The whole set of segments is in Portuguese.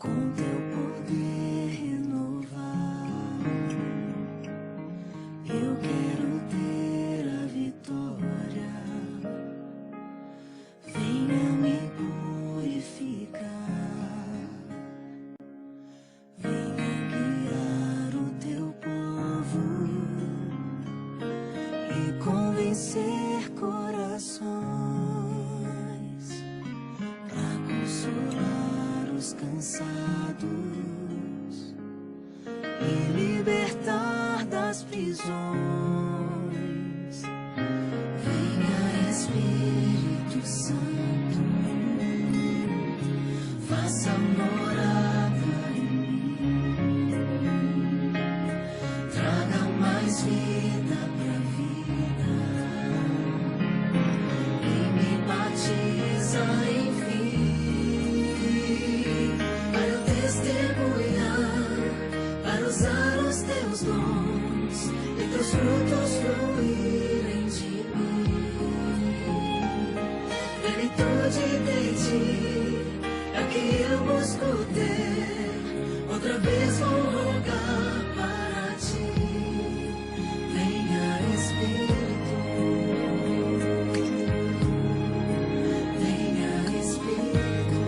com teu poder renovar. Eu quero ter a vitória. Venha me purificar. Venha guiar o teu povo e convencer corações pra consolar os cansados e libertar das prisões. Venha, Espírito Santo, faça morada em mim, traga mais vida pra vida e me batiza, enfim, para eu testemunhar, para usar os teus dons e teus frutos fluírem de mim. Plenitude de ti é o que eu busco ter. Outra vez vou rogar para ti. Venha, Espírito. Venha, Espírito.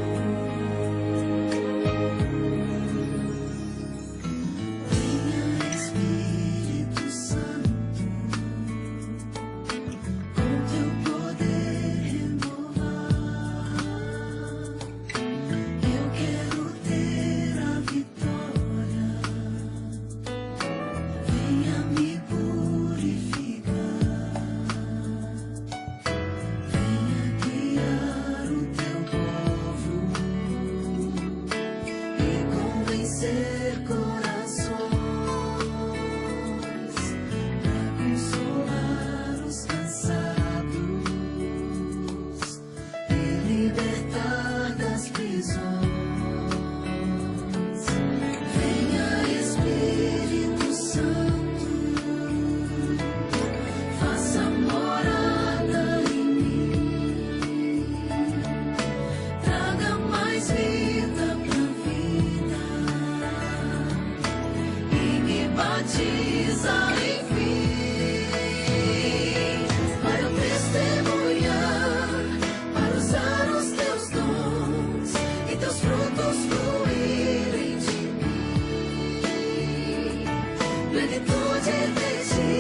Venha, Espírito Santo, com teu poder renovar. Eu quero ter a vitória. Venha me purificar. Venha guiar o teu povo e convencer corações pra consolar os cansados e libertar das prisões. Venha, Espírito Santo, faça morada em mim, traga mais vida pra vida e me batiza, enfim, para eu testemunhar, para usar os teus dons e teus frutos fluírem de mim. Plenitude de ti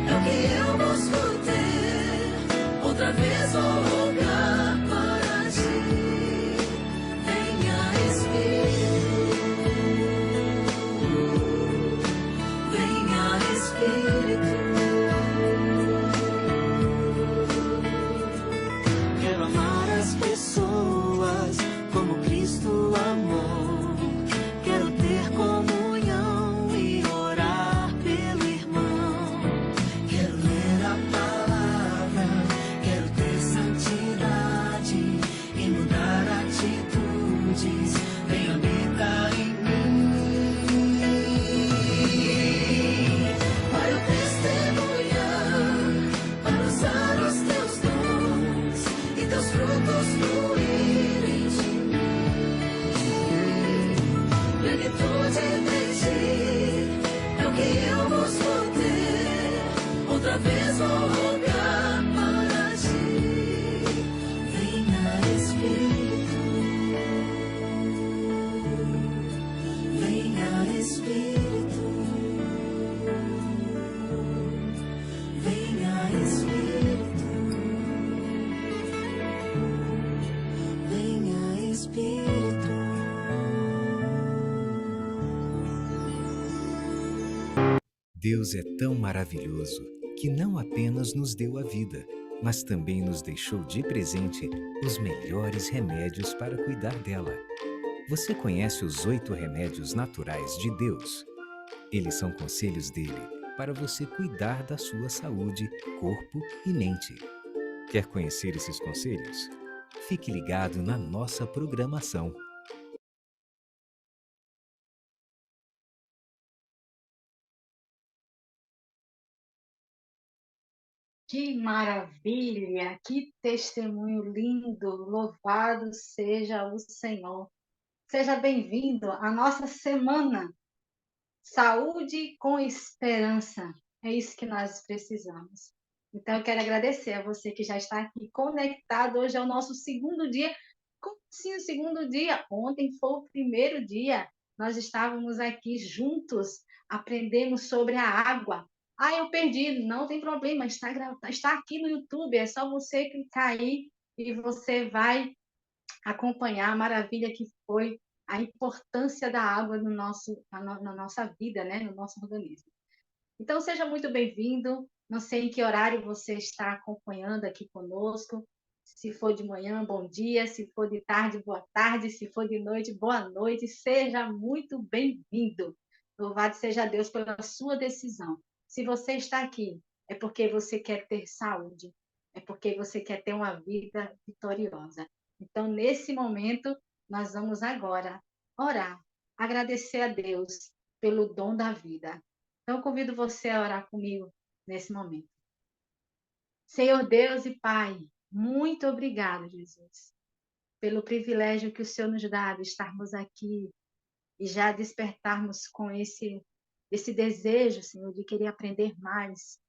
é o que eu busco ter. Outra vez vou rogar para ti. Venha, Espírito. Venha, Espírito. Quero amar as pessoas como Cristo amou. Quero ter comunhão e orar pelo irmão. Quero ler a palavra, quero ter santidade e mudar atitudes. Vem habitar em mim, para eu testemunhar, para usar os teus dons e teus frutos fluírem de mim. Plenitude de ti é o que eu busco ter. Outra vez vou rogar para ti. Venha, Espírito. Venha, Espírito. Venha, Espírito. Venha, Espírito. Deus é tão maravilhoso que não apenas nos deu a vida, mas também nos deixou de presente os melhores remédios para cuidar dela. Você conhece os 8 remédios naturais de Deus? Eles são conselhos dele para você cuidar da sua saúde, corpo e mente. Quer conhecer esses conselhos? Fique ligado na nossa programação. Que maravilha, que testemunho lindo, louvado seja o Senhor. Seja bem-vindo à nossa semana Saúde com Esperança. É isso que nós precisamos. Então, eu quero agradecer a você que já está aqui conectado. Hoje é o nosso segundo dia. Como assim o segundo dia? Ontem foi o primeiro dia. Nós estávamos aqui juntos, aprendemos sobre a água. Ah, eu perdi. Não tem problema, está aqui no YouTube. É só você clicar aí e você vai acompanhar a maravilha que foi a importância da água no na nossa vida, né? No nosso organismo. Então, seja muito bem-vindo. Não sei em que horário você está acompanhando aqui conosco. Se for de manhã, bom dia. Se for de tarde, boa tarde. Se for de noite, boa noite. Seja muito bem-vindo. Louvado seja Deus pela sua decisão. Se você está aqui, é porque você quer ter saúde. É porque você quer ter uma vida vitoriosa. Então, nesse momento, nós vamos agora orar, agradecer a Deus pelo dom da vida. Então, eu convido você a orar comigo nesse momento. Senhor Deus e Pai, muito obrigado, Jesus, pelo privilégio que o Senhor nos dá de estarmos aqui e já despertarmos com esse desejo, Senhor, de querer aprender mais,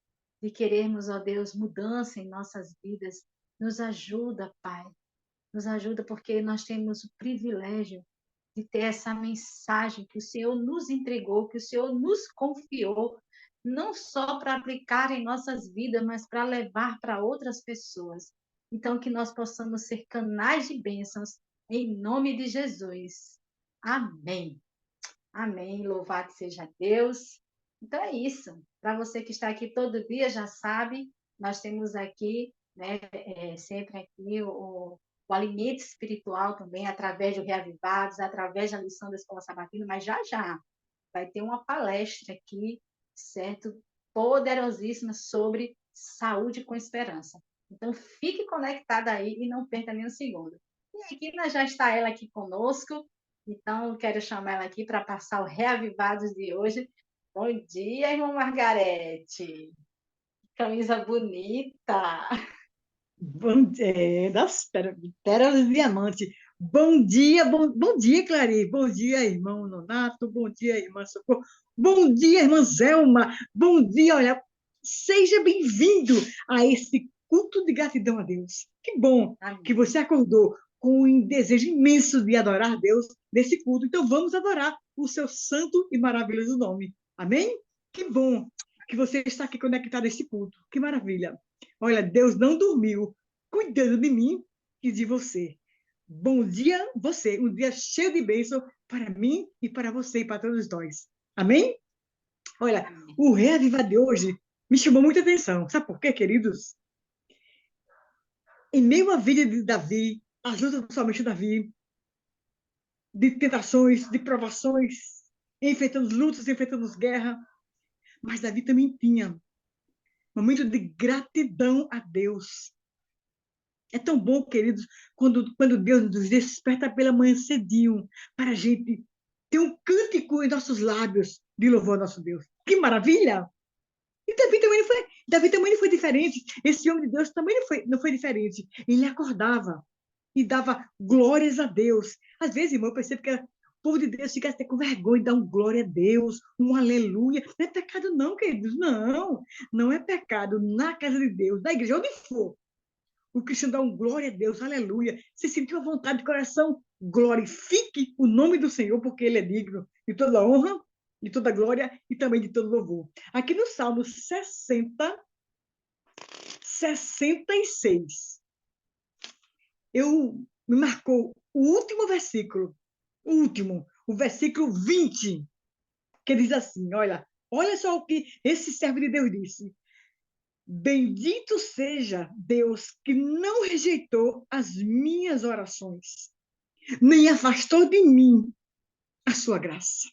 de querermos, ó Deus, mudança em nossas vidas. Nos ajuda, Pai. Nos ajuda porque nós temos o privilégio de ter essa mensagem que o Senhor nos entregou, que o Senhor nos confiou, não só para aplicar em nossas vidas, mas para levar para outras pessoas. Então, que nós possamos ser canais de bênçãos, em nome de Jesus. Amém. Amém. Louvado seja Deus. Então é isso. Para você que está aqui todo dia, já sabe, nós temos aqui, né, sempre aqui o alimento espiritual também, através do Reavivados, através da lição da Escola Sabatina, mas já já vai ter uma palestra aqui, certo? Poderosíssima sobre saúde com esperança. Então, fique conectada aí e não perca nem um segundo. E aqui já está ela aqui conosco, então quero chamar ela aqui para passar o Reavivados de hoje. Bom dia, irmã Margarete. Camisa bonita. Pérolas de Diamante. Bom dia, Clarice. Bom dia, irmão Nonato. Bom dia, irmã Socorro. Bom dia, irmã Zelma. Bom dia, olha, seja bem-vindo a esse culto de gratidão a Deus. Que bom que você acordou com um desejo imenso de adorar Deus nesse culto. Então, vamos adorar o seu santo e maravilhoso nome. Amém? Que bom que você está aqui conectado a esse culto. Que maravilha. Olha, Deus não dormiu cuidando de mim e de você. Bom dia, você. Um dia cheio de bênção para mim e para você e para todos nós. Amém? Olha, o Reavivar de hoje me chamou muita atenção. Sabe por quê, queridos? Em meio à vida de Davi, as lutas somente de Davi, de tentações, de provações, enfrentando lutas, enfrentando guerra, mas Davi também tinha momento de gratidão a Deus. É tão bom, queridos, quando Deus nos desperta pela manhã cedinho, para a gente ter um cântico em nossos lábios de louvor ao nosso Deus. Que maravilha! E Davi também não foi diferente. Esse homem de Deus também não foi diferente. Ele acordava e dava glórias a Deus. Às vezes, irmão, eu percebo que o povo de Deus fica até com vergonha de dar um glória a Deus, um aleluia. Não é pecado não, queridos. Não, não é pecado na casa de Deus, na igreja, onde for. O cristão dá um glória a Deus, aleluia. Se sentiu a vontade de coração, glorifique o nome do Senhor, porque Ele é digno de toda honra, de toda glória e também de todo louvor. Aqui no Salmo 66, me marcou o último versículo, o versículo 20, que diz assim, olha só o que esse servo de Deus disse. Bendito seja Deus que não rejeitou as minhas orações, nem afastou de mim a sua graça.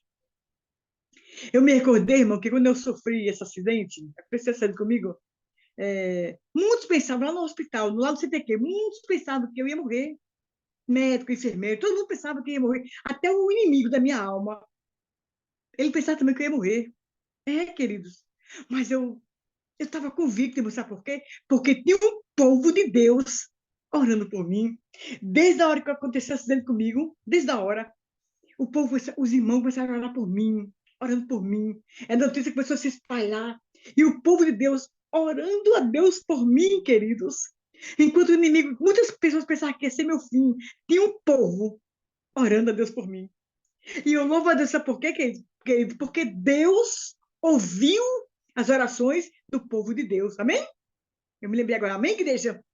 Eu me recordei, irmão, que quando eu sofri esse acidente, precisa ser comigo, muitos pensavam lá no hospital, no lado do CTQ, muitos pensavam que eu ia morrer. Médico, enfermeiro, todo mundo pensava que eu ia morrer. Até o inimigo da minha alma, ele pensava também que eu ia morrer. Queridos, mas eu estava convicta, sabe por quê? Porque tinha um povo de Deus orando por mim. Desde a hora que aconteceu o acidente comigo, desde a hora, O povo, os irmãos começaram a orar por mim, orando por mim. A notícia começou a se espalhar. E o povo de Deus orando a Deus por mim, queridos. Enquanto o inimigo, muitas pessoas pensavam que ia ser meu fim, tinha um povo orando a Deus por mim. E eu louvo a Deus, sabe por quê, querido? Porque Deus ouviu as orações do povo de Deus. Amém? Eu me lembrei agora. Amém, igreja?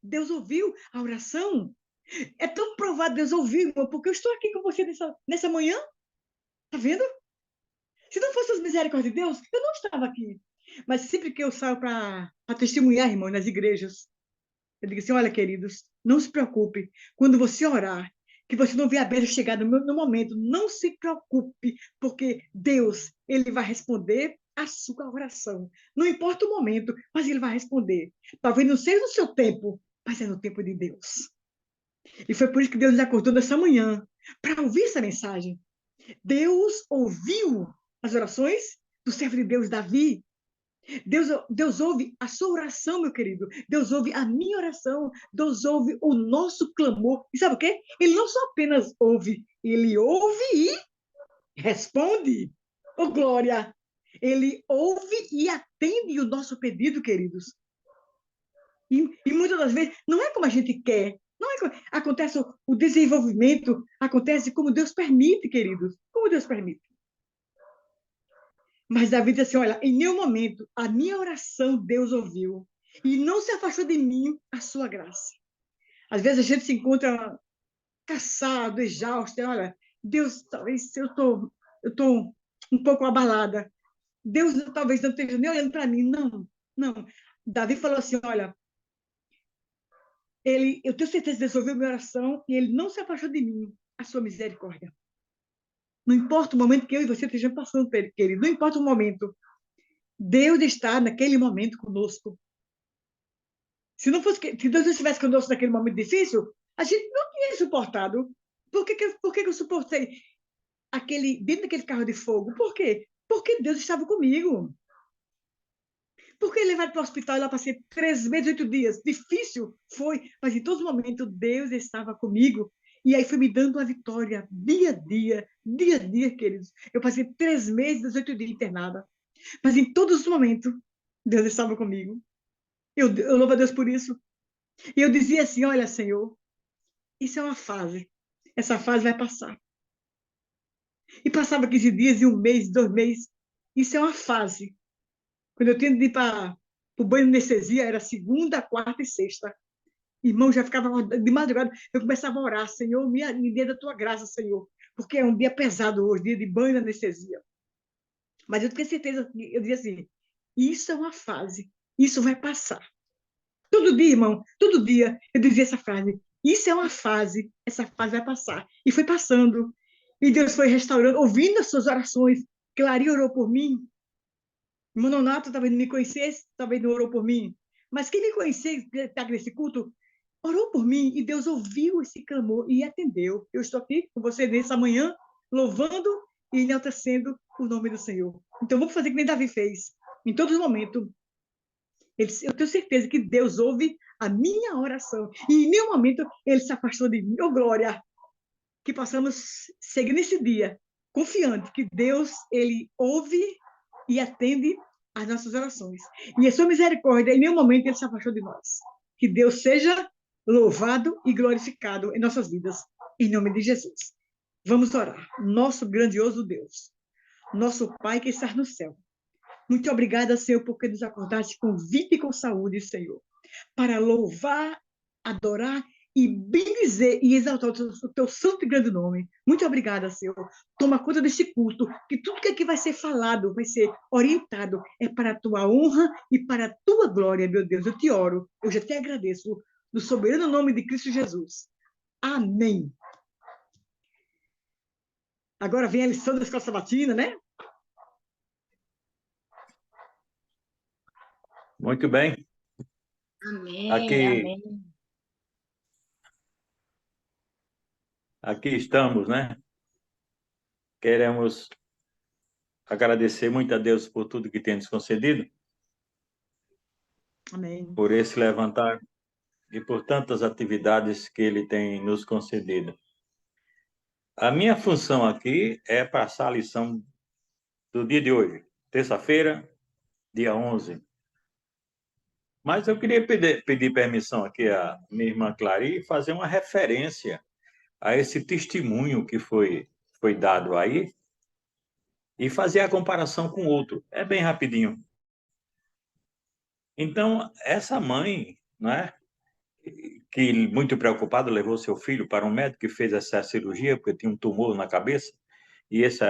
Deus ouviu a oração. É tão provado Deus ouvir, irmão, porque eu estou aqui com você nessa manhã. Tá vendo? Se não fosse as misericórdias de Deus, eu não estava aqui. Mas sempre que eu saio para testemunhar, irmão, nas igrejas, eu digo assim: olha, queridos, não se preocupe. Quando você orar, que você não vê a bênção chegar no momento, não se preocupe, porque Deus, ele vai responder a sua oração. Não importa o momento, mas ele vai responder. Talvez não seja no seu tempo, mas é no tempo de Deus. E foi por isso que Deus nos acordou nessa manhã, para ouvir essa mensagem. Deus ouviu as orações do servo de Deus, Davi. Deus ouve a sua oração, meu querido. Deus ouve a minha oração. Deus ouve o nosso clamor. E sabe o quê? Ele não só apenas ouve, ele ouve e responde. Oh, glória! Ele ouve e atende o nosso pedido, queridos. E muitas das vezes não é como a gente quer. Não é como, acontece o desenvolvimento, acontece como Deus permite, queridos. Como Deus permite. Mas Davi disse assim: olha, em nenhum momento a minha oração Deus ouviu e não se afastou de mim a sua graça. Às vezes a gente se encontra cansado, exausto. Olha, Deus, talvez eu tô um pouco abalada. Deus talvez não esteja nem olhando para mim. Não, não. Davi falou assim: olha, eu tenho certeza que Deus ouviu minha oração e ele não se afastou de mim a sua misericórdia. Não importa o momento que eu e você estejamos passando, querido, não importa o momento. Deus está naquele momento conosco. Se Deus não estivesse conosco naquele momento difícil, a gente não tinha suportado. Por que eu suportei dentro daquele carro de fogo? Por quê? Porque Deus estava comigo. Por que levar para o hospital e lá passei 3 meses, 8 dias? Difícil foi, mas em todo momento Deus estava comigo. E aí foi me dando a vitória, dia a dia, queridos. Eu passei 3 meses, 8 dias internada. Mas em todos os momentos, Deus estava comigo. Eu louvo a Deus por isso. E eu dizia assim: olha, Senhor, isso é uma fase. Essa fase vai passar. E passava 15 dias, e um mês, 2 meses. Isso é uma fase. Quando eu tinha de ir para o banho de anestesia, era segunda, quarta e sexta. Irmão, já ficava de madrugada, eu começava a orar: Senhor, me dê da tua graça, Senhor, porque é um dia pesado hoje, dia de banho de anestesia. Mas eu tinha certeza, eu dizia assim: isso é uma fase, isso vai passar. Todo dia, irmão, todo dia eu dizia essa frase: isso é uma fase, essa fase vai passar. E foi passando. E Deus foi restaurando, ouvindo as suas orações. Clarinha orou por mim. Irmão Nonato talvez não me conhecesse, talvez não orou por mim. Mas quem me conhecia, está nesse culto, orou por mim. E Deus ouviu esse clamor e atendeu. Eu estou aqui com você nessa manhã, louvando e enaltecendo o nome do Senhor. Então vamos fazer que nem Davi fez. Em todos os momentos, eu tenho certeza que Deus ouve a minha oração. E em nenhum momento ele se afastou de mim. Oh, glória! Que possamos seguir nesse dia, confiante que Deus, ele ouve e atende as nossas orações. E a sua misericórdia, em nenhum momento ele se afastou de nós. Que Deus seja louvado e glorificado em nossas vidas. Em nome de Jesus. Vamos orar. Nosso grandioso Deus, nosso Pai que está no céu. Muito obrigada, Senhor, porque nos acordaste com vida e com saúde, Senhor, para louvar, adorar e bendizer e exaltar o teu santo e grande nome. Muito obrigada, Senhor. Toma conta deste culto, que tudo que aqui vai ser falado, vai ser orientado, é para a tua honra e para a tua glória, meu Deus. Eu te oro, eu já te agradeço, no soberano nome de Cristo Jesus. Amém. Agora vem a lição da escola sabatina, né? Muito bem. Amém, Aqui, amém. aqui estamos, né? Queremos agradecer muito a Deus por tudo que tem nos concedido, Amém. por esse levantar e por tantas atividades que Ele tem nos concedido. A minha função aqui é passar a lição do dia de hoje, terça-feira, dia 11. Mas eu queria pedir permissão aqui à minha irmã Clary e fazer uma referência a esse testemunho que foi dado aí e fazer a comparação com outro. É bem rapidinho. Então, essa mãe, né, que muito preocupada levou seu filho para um médico que fez essa cirurgia porque tinha um tumor na cabeça e esse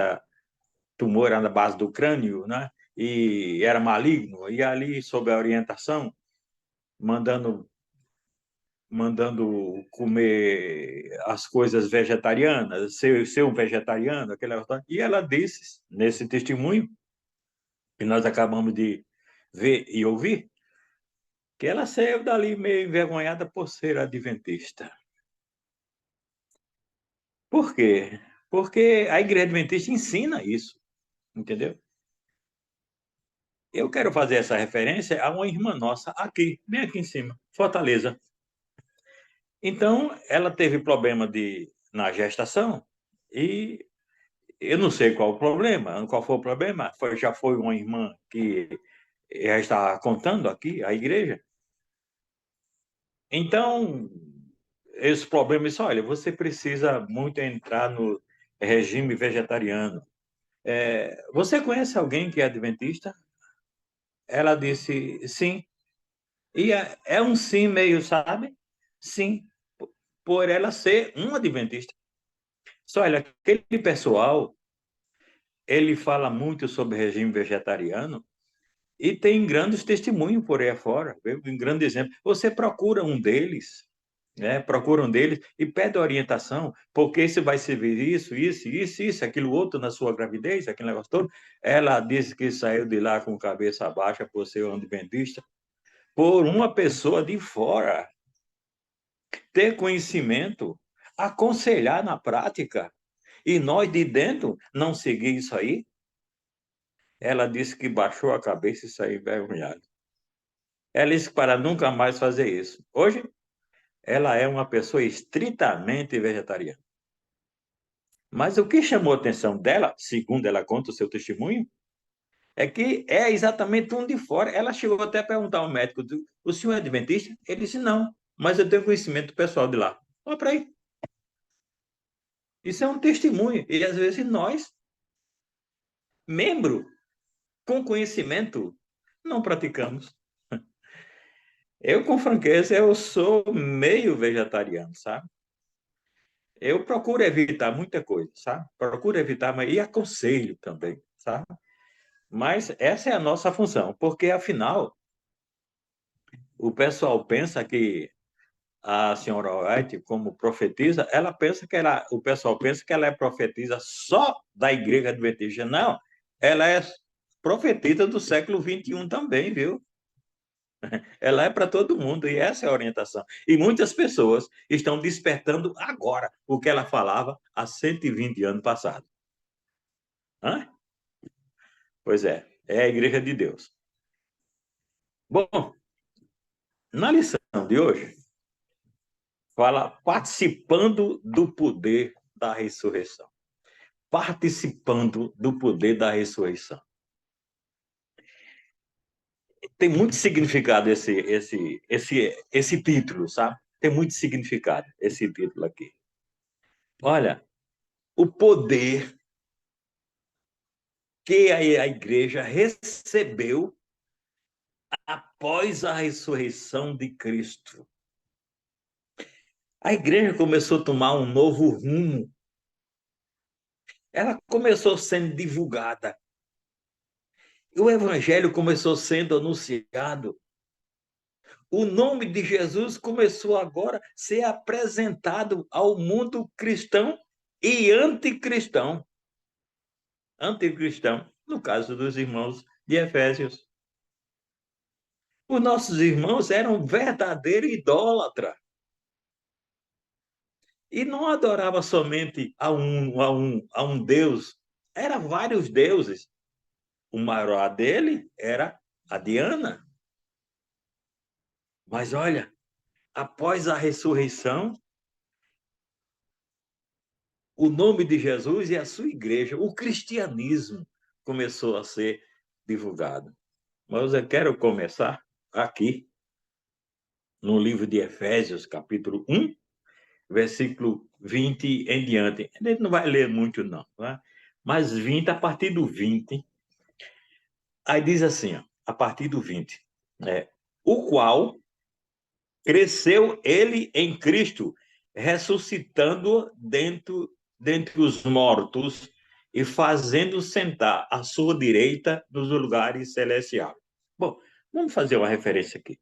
tumor era na base do crânio, né, e era maligno. E ali, sob a orientação, mandando comer as coisas vegetarianas, ser um vegetariano, e ela disse, nesse testemunho, que nós acabamos de ver e ouvir, que ela saiu dali meio envergonhada por ser adventista. Por quê? Porque a igreja adventista ensina isso, entendeu? Eu quero fazer essa referência a uma irmã nossa aqui, bem aqui em cima, Fortaleza. Então, ela teve problema na gestação e eu não sei qual o problema, qual foi o problema. Já foi uma irmã que já está contando aqui, a igreja. Então, esse problema disse, olha, você precisa muito entrar no regime vegetariano. Você conhece alguém que é adventista? Ela disse, sim. E é um sim meio, sabe? Sim, por ela ser um adventista. Só, olha, aquele pessoal, ele fala muito sobre regime vegetariano e tem grandes testemunhos por aí afora, um grande exemplo. Você procura um deles, né? Procura um deles e pede orientação, porque você vai servir isso, aquilo outro na sua gravidez, aquele negócio todo. Ela disse que saiu de lá com cabeça baixa por ser um adventista, por uma pessoa de fora ter conhecimento, aconselhar na prática, e nós de dentro não seguir isso aí. Ela disse que baixou a cabeça e saiu envergonhada. Ela disse para nunca mais fazer isso. Hoje, ela é uma pessoa estritamente vegetariana. Mas o que chamou a atenção dela, segundo ela conta o seu testemunho, é que é exatamente um de fora. Ela chegou até a perguntar ao médico, o senhor é adventista? Ele disse, não, mas eu tenho conhecimento pessoal de lá. Olha para aí. Isso é um testemunho. E às vezes nós, membro com conhecimento, não praticamos. Eu, com franqueza, eu sou meio vegetariano, sabe? Eu procuro evitar muita coisa, sabe? Procuro evitar, mas e aconselho também, sabe? Mas essa é a nossa função, porque afinal o pessoal pensa que a senhora White, como profetisa, o pessoal pensa que ela é profetisa só da Igreja Adventista. Não, ela é profetisa do século XXI também, viu? Ela é para todo mundo e essa é a orientação. E muitas pessoas estão despertando agora o que ela falava há 120 anos passados. Hã? Pois é a Igreja de Deus. Bom, na lição de hoje, fala participando do poder da ressurreição. Participando do poder da ressurreição. Tem muito significado esse título, sabe? Tem muito significado esse título aqui. Olha, o poder que a igreja recebeu após a ressurreição de Cristo. A igreja começou a tomar um novo rumo. Ela começou sendo divulgada. O evangelho começou sendo anunciado. O nome de Jesus começou agora a ser apresentado ao mundo cristão e anticristão. Anticristão, no caso dos irmãos de Efésios. Os nossos irmãos eram verdadeiros idólatras. E não adorava somente a um Deus, eram vários deuses. O maior dele era a Diana. Mas olha, após a ressurreição, o nome de Jesus e a sua igreja, o cristianismo começou a ser divulgado. Mas eu quero começar aqui, no livro de Efésios, capítulo 1, versículo 20 em diante. A gente não vai ler muito, não, tá? Mas 20, a partir do 20, aí diz assim, ó, a partir do 20, o qual cresceu ele em Cristo, ressuscitando dentre os mortos e fazendo sentar à sua direita nos lugares celestiais. Bom, vamos fazer uma referência aqui.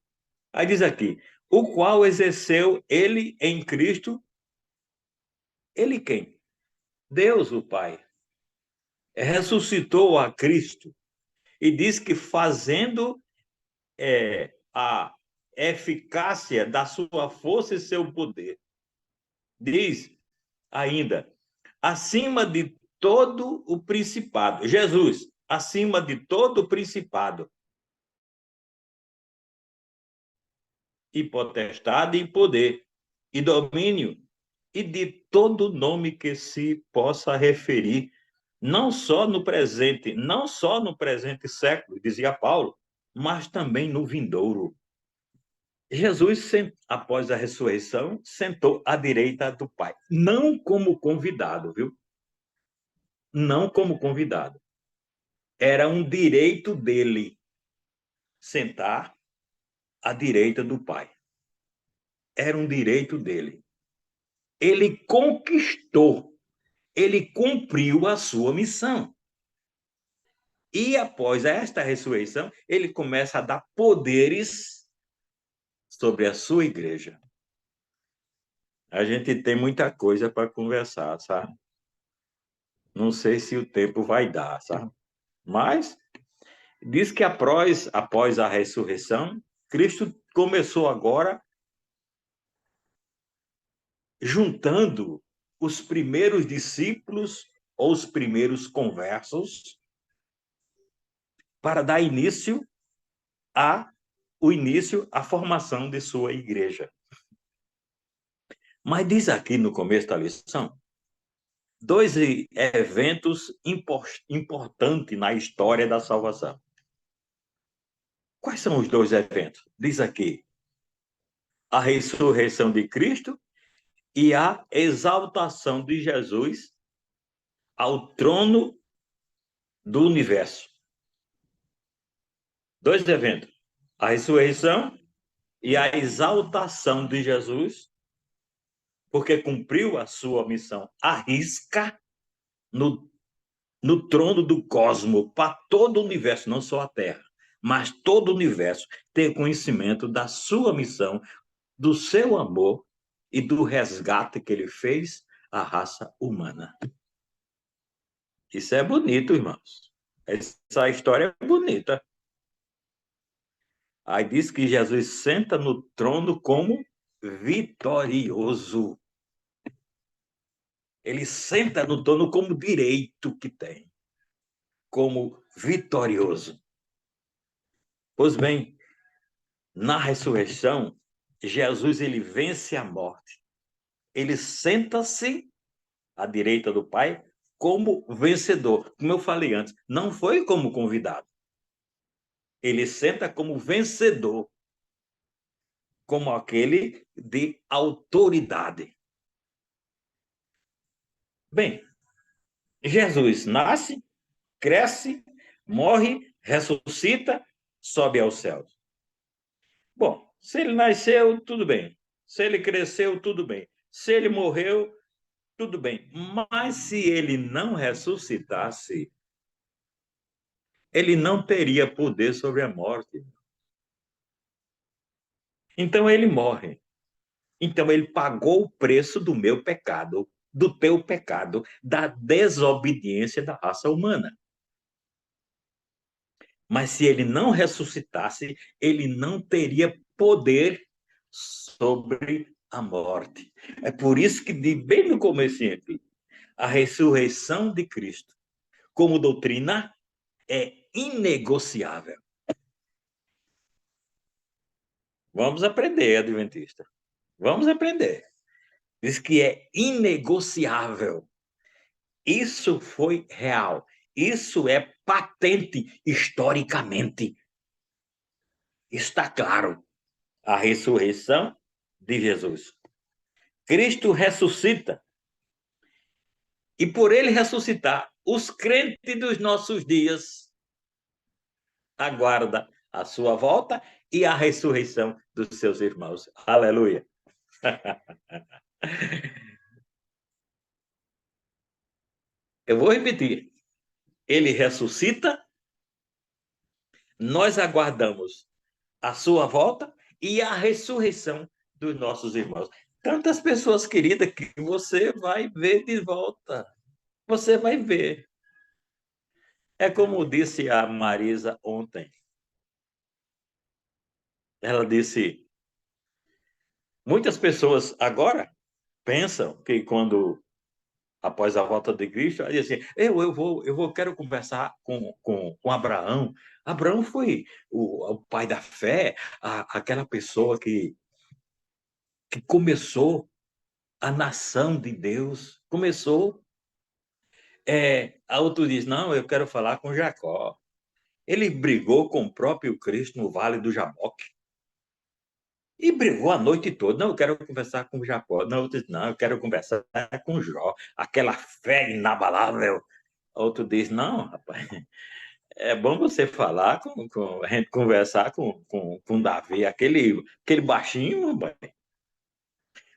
Aí diz aqui, o qual exerceu ele em Cristo, ele quem? Deus, o Pai. Ressuscitou a Cristo e diz que fazendo a eficácia da sua força e seu poder. Diz ainda, acima de todo o principado. Jesus, acima de todo o principado. E potestade e poder, e domínio, e de todo nome que se possa referir, não só no presente século, dizia Paulo, mas também no vindouro. Jesus, após a ressurreição, sentou à direita do Pai. Não como convidado, viu? Não como convidado. Era um direito dele sentar à direita do Pai. Era um direito dele. Ele conquistou, ele cumpriu a sua missão. E após esta ressurreição, ele começa a dar poderes sobre a sua igreja. A gente tem muita coisa para conversar, sabe? Não sei se o tempo vai dar, sabe? Mas diz que após a ressurreição, Cristo começou agora juntando os primeiros discípulos ou os primeiros conversos para dar início à formação de sua igreja. Mas diz aqui no começo da lição, dois eventos importantes na história da salvação. Quais são os dois eventos? Diz aqui, a ressurreição de Cristo e a exaltação de Jesus ao trono do universo. Dois eventos, a ressurreição e a exaltação de Jesus, porque cumpriu a sua missão à risca no trono do cosmos, para todo o universo, não só a Terra, mas todo o universo ter conhecimento da sua missão, do seu amor e do resgate que ele fez à raça humana. Isso é bonito, irmãos. Essa história é bonita. Aí diz que Jesus senta no trono como vitorioso. Ele senta no trono como direito que tem, como vitorioso. Pois bem, na ressurreição, Jesus ele vence a morte. Ele senta-se à direita do Pai como vencedor. Como eu falei antes, não foi como convidado. Ele senta como vencedor, como aquele de autoridade. Bem, Jesus nasce, cresce, morre, ressuscita, sobe aos céus. Bom, se ele nasceu, tudo bem. Se ele cresceu, tudo bem. Se ele morreu, tudo bem. Mas se ele não ressuscitasse, ele não teria poder sobre a morte. Então ele morre. Então ele pagou o preço do meu pecado, do teu pecado, da desobediência da raça humana. Mas se ele não ressuscitasse, ele não teria poder sobre a morte. É por isso que, bem no começo aqui, a ressurreição de Cristo, como doutrina, é inegociável. Vamos aprender, Adventista. Vamos aprender. Diz que é inegociável. Isso foi real. Isso é patente historicamente. Está claro. A ressurreição de Jesus. Cristo ressuscita. E por ele ressuscitar, os crentes dos nossos dias aguardam a sua volta e a ressurreição dos seus irmãos. Aleluia. Eu vou repetir. Ele ressuscita, nós aguardamos a sua volta e a ressurreição dos nossos irmãos. Tantas pessoas queridas que você vai ver de volta. Você vai ver. É como disse a Marisa ontem. Ela disse: muitas pessoas agora pensam que quando após a volta de Cristo, ela diz assim: quero conversar com Abraão. Abraão foi o pai da fé, aquela pessoa que começou a nação de Deus, começou. A outro diz: não, eu quero falar com Jacó. Ele brigou com o próprio Cristo no Vale do Jaboque. E brigou a noite toda. Não, eu quero conversar com Jacó. Não, outro diz: não, eu quero conversar com Jó. Aquela fé inabalável. Outro diz: não, rapaz, é bom você falar a gente conversar com Davi, aquele baixinho, rapaz.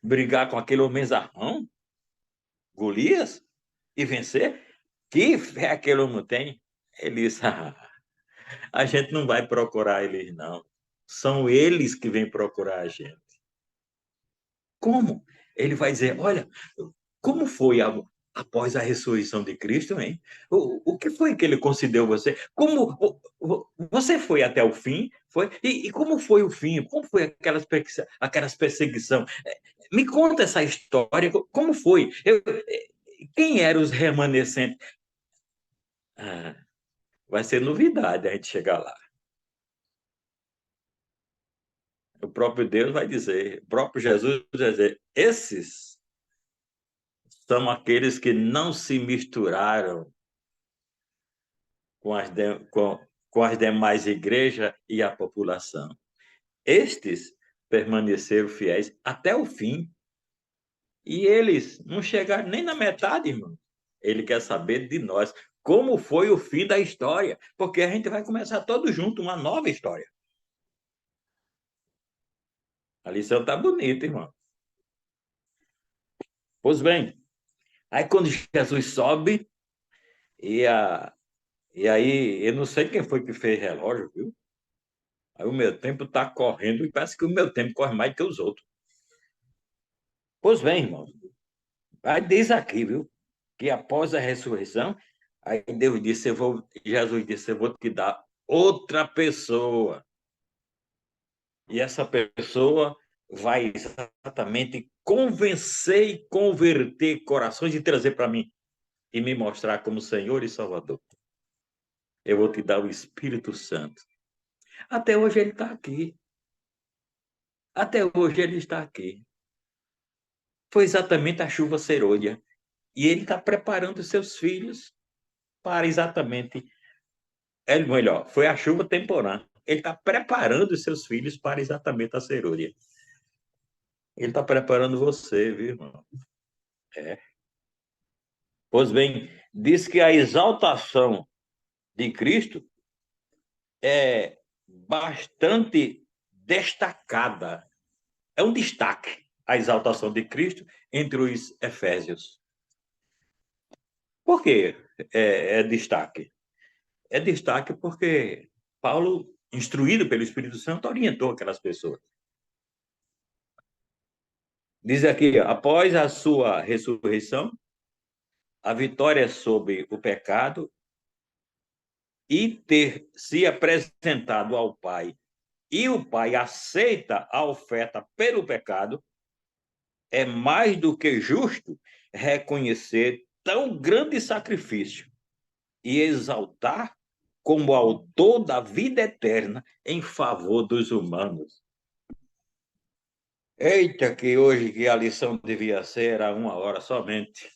Brigar com aquele homenzarrão, Golias, e vencer. Que fé aquele homem tem? Ele disse: a gente não vai procurar eles, não. São eles que vêm procurar a gente. Como? Ele vai dizer: olha, como foi após a ressurreição de Cristo, hein? O que foi que ele concedeu você? Como você foi até o fim? Foi? E como foi o fim? Como foi aquelas perseguição? Me conta essa história. Como foi? Quem eram os remanescentes? Ah, vai ser novidade a gente chegar lá. O próprio Deus vai dizer, o próprio Jesus vai dizer: esses são aqueles que não se misturaram com as demais igrejas e a população. Estes permaneceram fiéis até o fim. E eles não chegaram nem na metade, irmão. Ele quer saber de nós como foi o fim da história, porque a gente vai começar todos juntos uma nova história. A lição está bonita, irmão. Pois bem, aí quando Jesus sobe, e, e aí, eu não sei quem foi que fez relógio, viu? Aí o meu tempo está correndo e parece que o meu tempo corre mais que os outros. Pois bem, irmão, aí diz aqui, viu, que após a ressurreição, aí Jesus disse: eu vou te dar outra pessoa. E essa pessoa vai exatamente convencer e converter corações e trazer para mim e me mostrar como Senhor e Salvador. Eu vou te dar o Espírito Santo. Até hoje ele está aqui. Até hoje ele está aqui. Foi exatamente a chuva serôdia. E ele está preparando os seus filhos para exatamente. Melhor, foi a chuva temporã. Ele está preparando os seus filhos para exatamente a serôdia. Ele está preparando você, viu, irmão? Pois bem, diz que a exaltação de Cristo é bastante destacada. É um destaque a exaltação de Cristo entre os efésios. Por que é destaque? É destaque porque Paulo, instruído pelo Espírito Santo, orientou aquelas pessoas. Diz aqui: após a sua ressurreição, a vitória sobre o pecado e ter se apresentado ao Pai, e o Pai aceita a oferta pelo pecado, é mais do que justo reconhecer tão grande sacrifício e exaltar como autor da vida eterna em favor dos humanos. Eita, que hoje que a lição devia ser a 1 hora somente.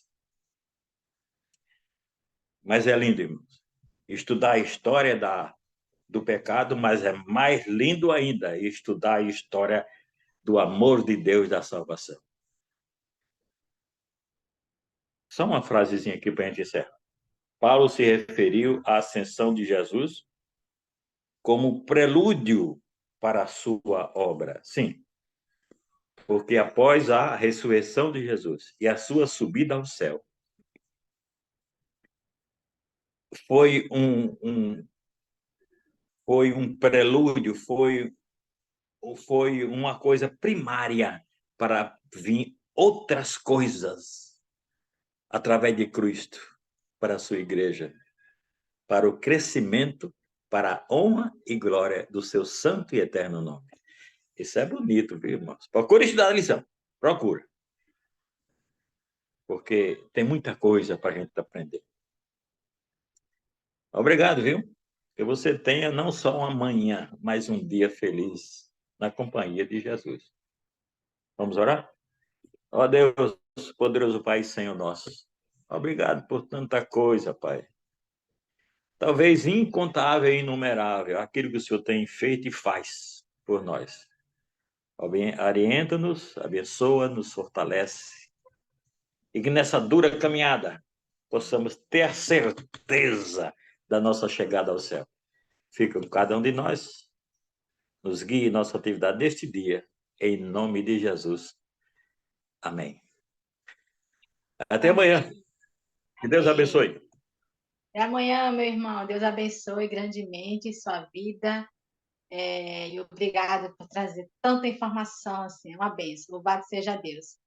Mas é lindo, irmãos. Estudar a história do pecado, mas é mais lindo ainda estudar a história do amor de Deus da salvação. Só uma frasezinha aqui para a gente encerrar. Paulo se referiu à ascensão de Jesus como prelúdio para a sua obra. Sim, porque após a ressurreição de Jesus e a sua subida ao céu, foi um prelúdio, foi uma coisa primária para vir outras coisas através de Cristo para a sua igreja, para o crescimento, para a honra e glória do seu santo e eterno nome. Isso é bonito, viu, irmãos? Procure estudar a lição. Procura. Porque tem muita coisa para a gente aprender. Obrigado, viu? Que você tenha não só uma manhã, mas um dia feliz na companhia de Jesus. Vamos orar? Ó Deus, poderoso Pai, Senhor nosso. Obrigado por tanta coisa, Pai. Talvez incontável e inumerável aquilo que o Senhor tem feito e faz por nós. Orienta-nos, abençoa, nos fortalece. E que nessa dura caminhada possamos ter a certeza da nossa chegada ao céu. Fica com cada um de nós. Nos guie em nossa atividade deste dia. Em nome de Jesus. Amém. Até amanhã. Que Deus abençoe. Até amanhã, meu irmão. Deus abençoe grandemente sua vida. E obrigado por trazer tanta informação, assim, é uma bênção. Louvado seja Deus.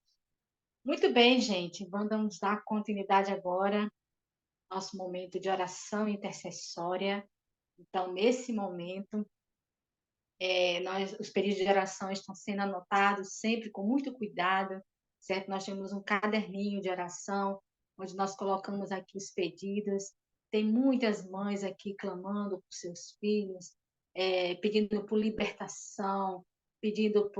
Muito bem, gente. Vamos dar continuidade agora ao nosso momento de oração intercessória. Então, nesse momento, os períodos de oração estão sendo anotados sempre com muito cuidado, certo? Nós temos um caderninho de oração, onde nós colocamos aqui os pedidos. Tem muitas mães aqui clamando por seus filhos, pedindo por libertação, pedindo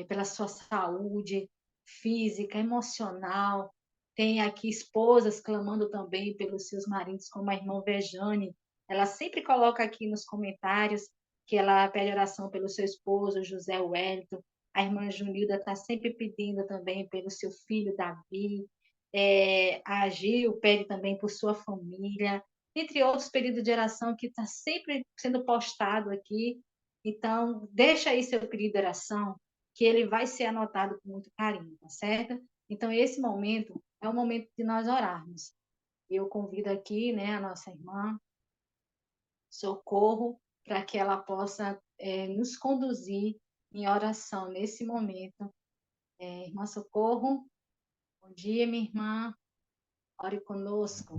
pela sua saúde física, emocional. Tem aqui esposas clamando também pelos seus maridos, como a irmã Vejane. Ela sempre coloca aqui nos comentários que ela pede oração pelo seu esposo, José Wellington. A irmã Junilda está sempre pedindo também pelo seu filho, Davi. A Gil pede também por sua família, entre outros pedidos de oração que está sempre sendo postado aqui. Então, deixa aí seu pedido de oração, que ele vai ser anotado com muito carinho, tá certo? Então, esse momento é o momento de nós orarmos. Eu convido aqui, né, a nossa irmã Socorro, para que ela possa nos conduzir em oração nesse momento. Irmã Socorro, bom dia, minha irmã. Ore conosco.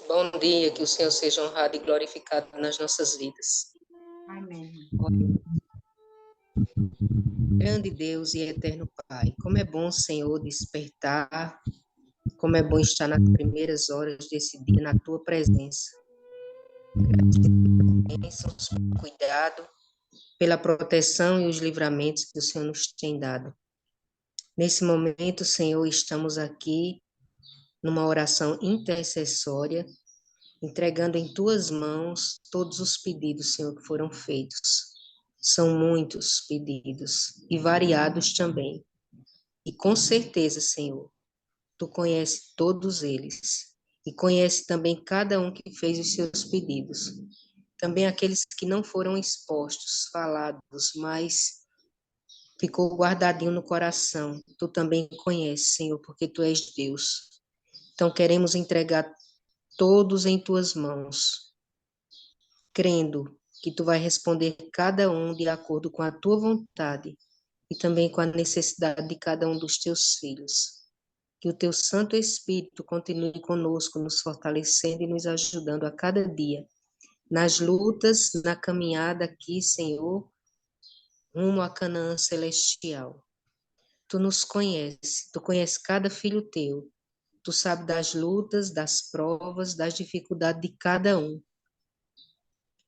Bom dia, que o Senhor seja honrado e glorificado nas nossas vidas. Amém. Grande Deus e eterno Pai, como é bom, Senhor, despertar, como é bom estar nas primeiras horas desse dia na Tua presença. Bênçãos, cuidado, pela proteção e os livramentos que o Senhor nos tem dado. Nesse momento, Senhor, estamos aqui numa oração intercessória, entregando em Tuas mãos todos os pedidos, Senhor, que foram feitos. São muitos pedidos e variados também. E com certeza, Senhor, Tu conheces todos eles e conhece também cada um que fez os seus pedidos. Também aqueles que não foram expostos, falados, mas ficou guardadinho no coração. Tu também conheces, Senhor, porque Tu és Deus. Então queremos entregar todos em Tuas mãos, crendo que Tu vai responder cada um de acordo com a Tua vontade e também com a necessidade de cada um dos Teus filhos. Que o Teu Santo Espírito continue conosco, nos fortalecendo e nos ajudando a cada dia, nas lutas, na caminhada aqui, Senhor, rumo à Canaã celestial. Tu nos conheces, Tu conheces cada filho Teu, Tu sabes das lutas, das provas, das dificuldades de cada um.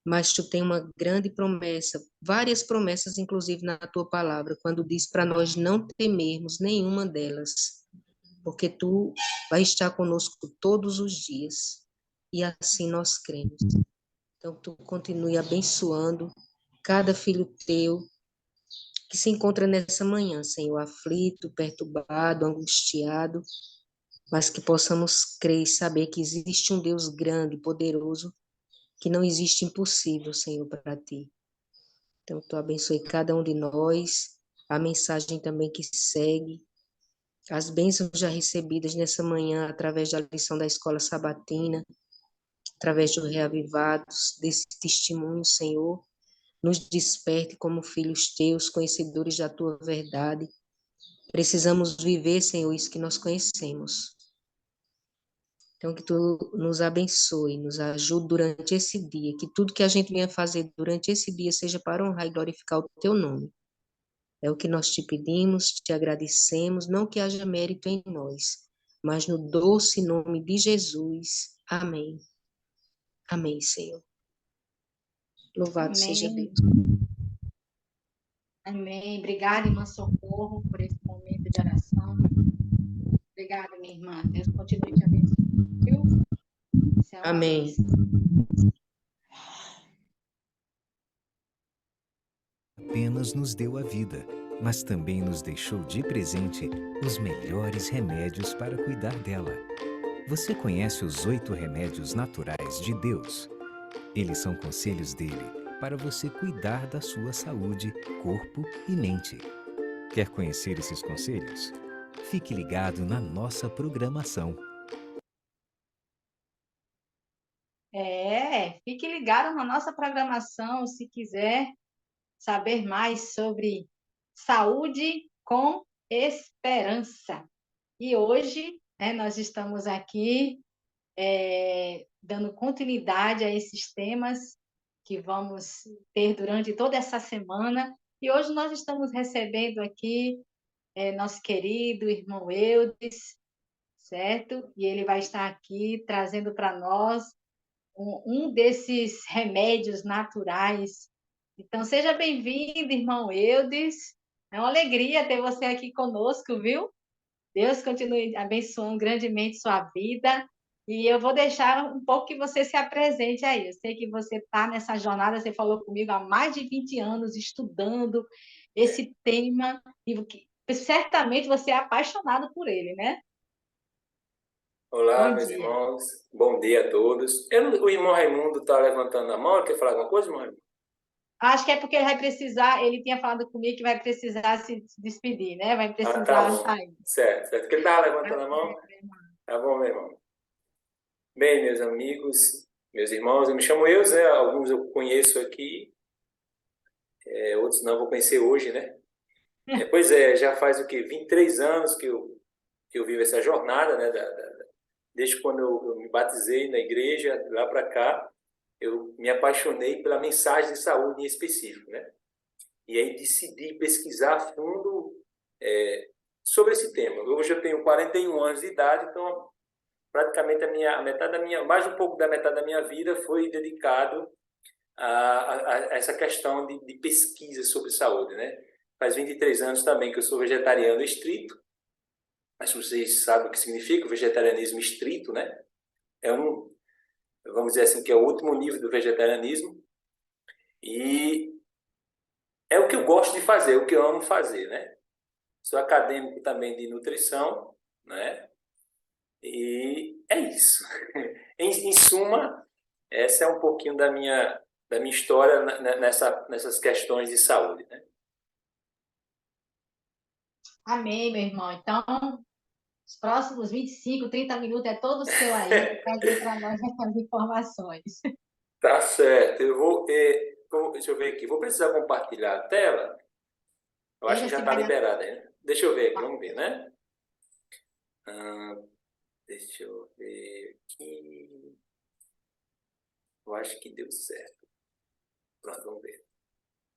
Mas Tu tem uma grande promessa, várias promessas, inclusive na Tua palavra, quando diz para nós não temermos nenhuma delas. porque tu vai estar conosco todos os dias, e assim nós cremos. Então, tu continue abençoando cada filho teu que se encontra nessa manhã, Senhor, aflito, perturbado, angustiado, mas que possamos crer e saber que existe um Deus grande, poderoso, que não existe impossível, Senhor, para ti. Então, tu abençoe cada um de nós, a mensagem também que segue, as bênçãos já recebidas nessa manhã através da lição da escola sabatina, através do Reavivados, desse testemunho, Senhor, nos desperte como filhos teus, conhecedores da tua verdade. Precisamos viver, Senhor, isso que nós conhecemos. Então, que tu nos abençoe, nos ajude durante esse dia, que tudo que a gente venha fazer durante esse dia seja para honrar e glorificar o teu nome. É o que nós te pedimos, te agradecemos, não que haja mérito em nós, mas no doce nome de Jesus. Amém. Amém, Senhor. Louvado seja Amém. Deus. Amém. Obrigada, irmã Socorro, por esse momento de oração. Obrigada, minha irmã. Deus continue te abençoando, viu? Você é uma Amém. bênção. Apenas nos deu a vida, mas também nos deixou de presente os melhores remédios para cuidar dela. Você conhece os 8 remédios naturais de Deus? Eles são conselhos dele para você cuidar da sua saúde, corpo e mente. Quer conhecer esses conselhos? Fique ligado na nossa programação. Fique ligado na nossa programação, se quiser saber mais sobre saúde com esperança. E hoje, nós estamos aqui dando continuidade a esses temas que vamos ter durante toda essa semana. E hoje nós estamos recebendo aqui nosso querido irmão Eudes, certo? E ele vai estar aqui trazendo para nós um desses remédios naturais. Então, seja bem-vindo, irmão Eudes. É uma alegria ter você aqui conosco, viu? Deus continue abençoando grandemente sua vida. E eu vou deixar um pouco que você se apresente aí. Eu sei que você está nessa jornada, você falou comigo há mais de 20 anos estudando esse tema, e certamente você é apaixonado por ele, né? Olá, Bom meus dia. irmãos. Bom dia a todos. O irmão Raimundo está levantando a mão. Quer falar alguma coisa, irmão Raimundo? Acho que é porque ele vai precisar, ele tinha falado comigo que vai precisar se despedir, né? Vai Ah, precisar tá bom. sair. Certo. Porque ele estava levantando a Tá mão. certo, irmão. Tá bom, meu irmão. Bem, meus amigos, meus irmãos, eu me chamo Eudes, alguns eu conheço aqui, outros não vou conhecer hoje, né? Pois é, já faz o quê? 23 anos que eu vivo essa jornada, né? Desde quando eu me batizei na igreja, lá para cá, eu me apaixonei pela mensagem de saúde em específico, né? E aí decidi pesquisar a fundo sobre esse tema. Hoje eu tenho 41 anos de idade, então praticamente a metade da minha, mais um pouco da metade da minha vida foi dedicado a essa questão de pesquisa sobre saúde, né? Faz 23 anos também que eu sou vegetariano estrito, mas vocês sabem o que significa o vegetarianismo estrito, né? Vamos dizer assim, que é o último nível do vegetarianismo, e é o que eu gosto de fazer, o que eu amo fazer, né? Sou acadêmico também de nutrição, né? E é isso. Em suma, essa é um pouquinho da minha história nessas questões de saúde, né? Amém, meu irmão. Então, os próximos 25, 30 minutos é todo seu aí, para trazer para nós essas informações. Tá certo. Deixa eu ver aqui. Vou precisar compartilhar a tela. Eu acho Veja que já se está vai dar. liberada aí, né? Deixa eu ver aqui, vamos ver, né? Deixa eu ver aqui. Eu acho que deu certo. Pronto, vamos ver.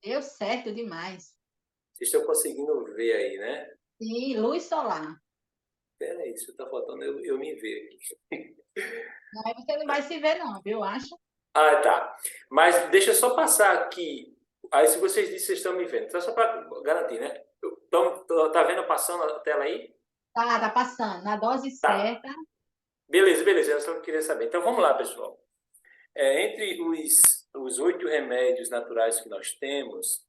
Deu certo demais. Vocês estão conseguindo ver aí, né? Sim, luz solar. Espera aí, isso está faltando eu me ver aqui. Aí você não vai se ver, não, viu? Eu acho. Ah, tá. Mas deixa eu só passar aqui. Aí, se vocês dizem que vocês estão me vendo, só para garantir, né? Tá vendo passando a tela aí? Tá passando. Na dose Tá. certa. Beleza, eu só queria saber. Então, vamos lá, pessoal. Entre os 8 remédios naturais que nós temos,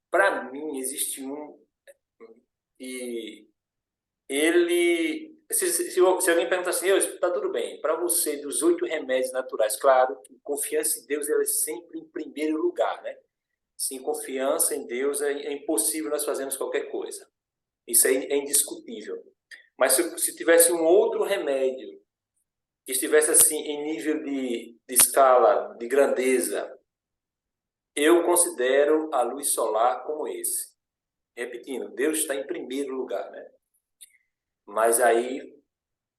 para mim, existe um e ele... Se alguém perguntar assim, está tudo bem, para você, dos 8 remédios naturais, claro, que confiança em Deus ela é sempre em primeiro lugar, né? Sem confiança em Deus é impossível nós fazermos qualquer coisa. Isso aí é indiscutível. Mas se tivesse um outro remédio que estivesse assim em nível de escala, de grandeza, eu considero a luz solar como esse. Repetindo, Deus está em primeiro lugar, né? Mas aí,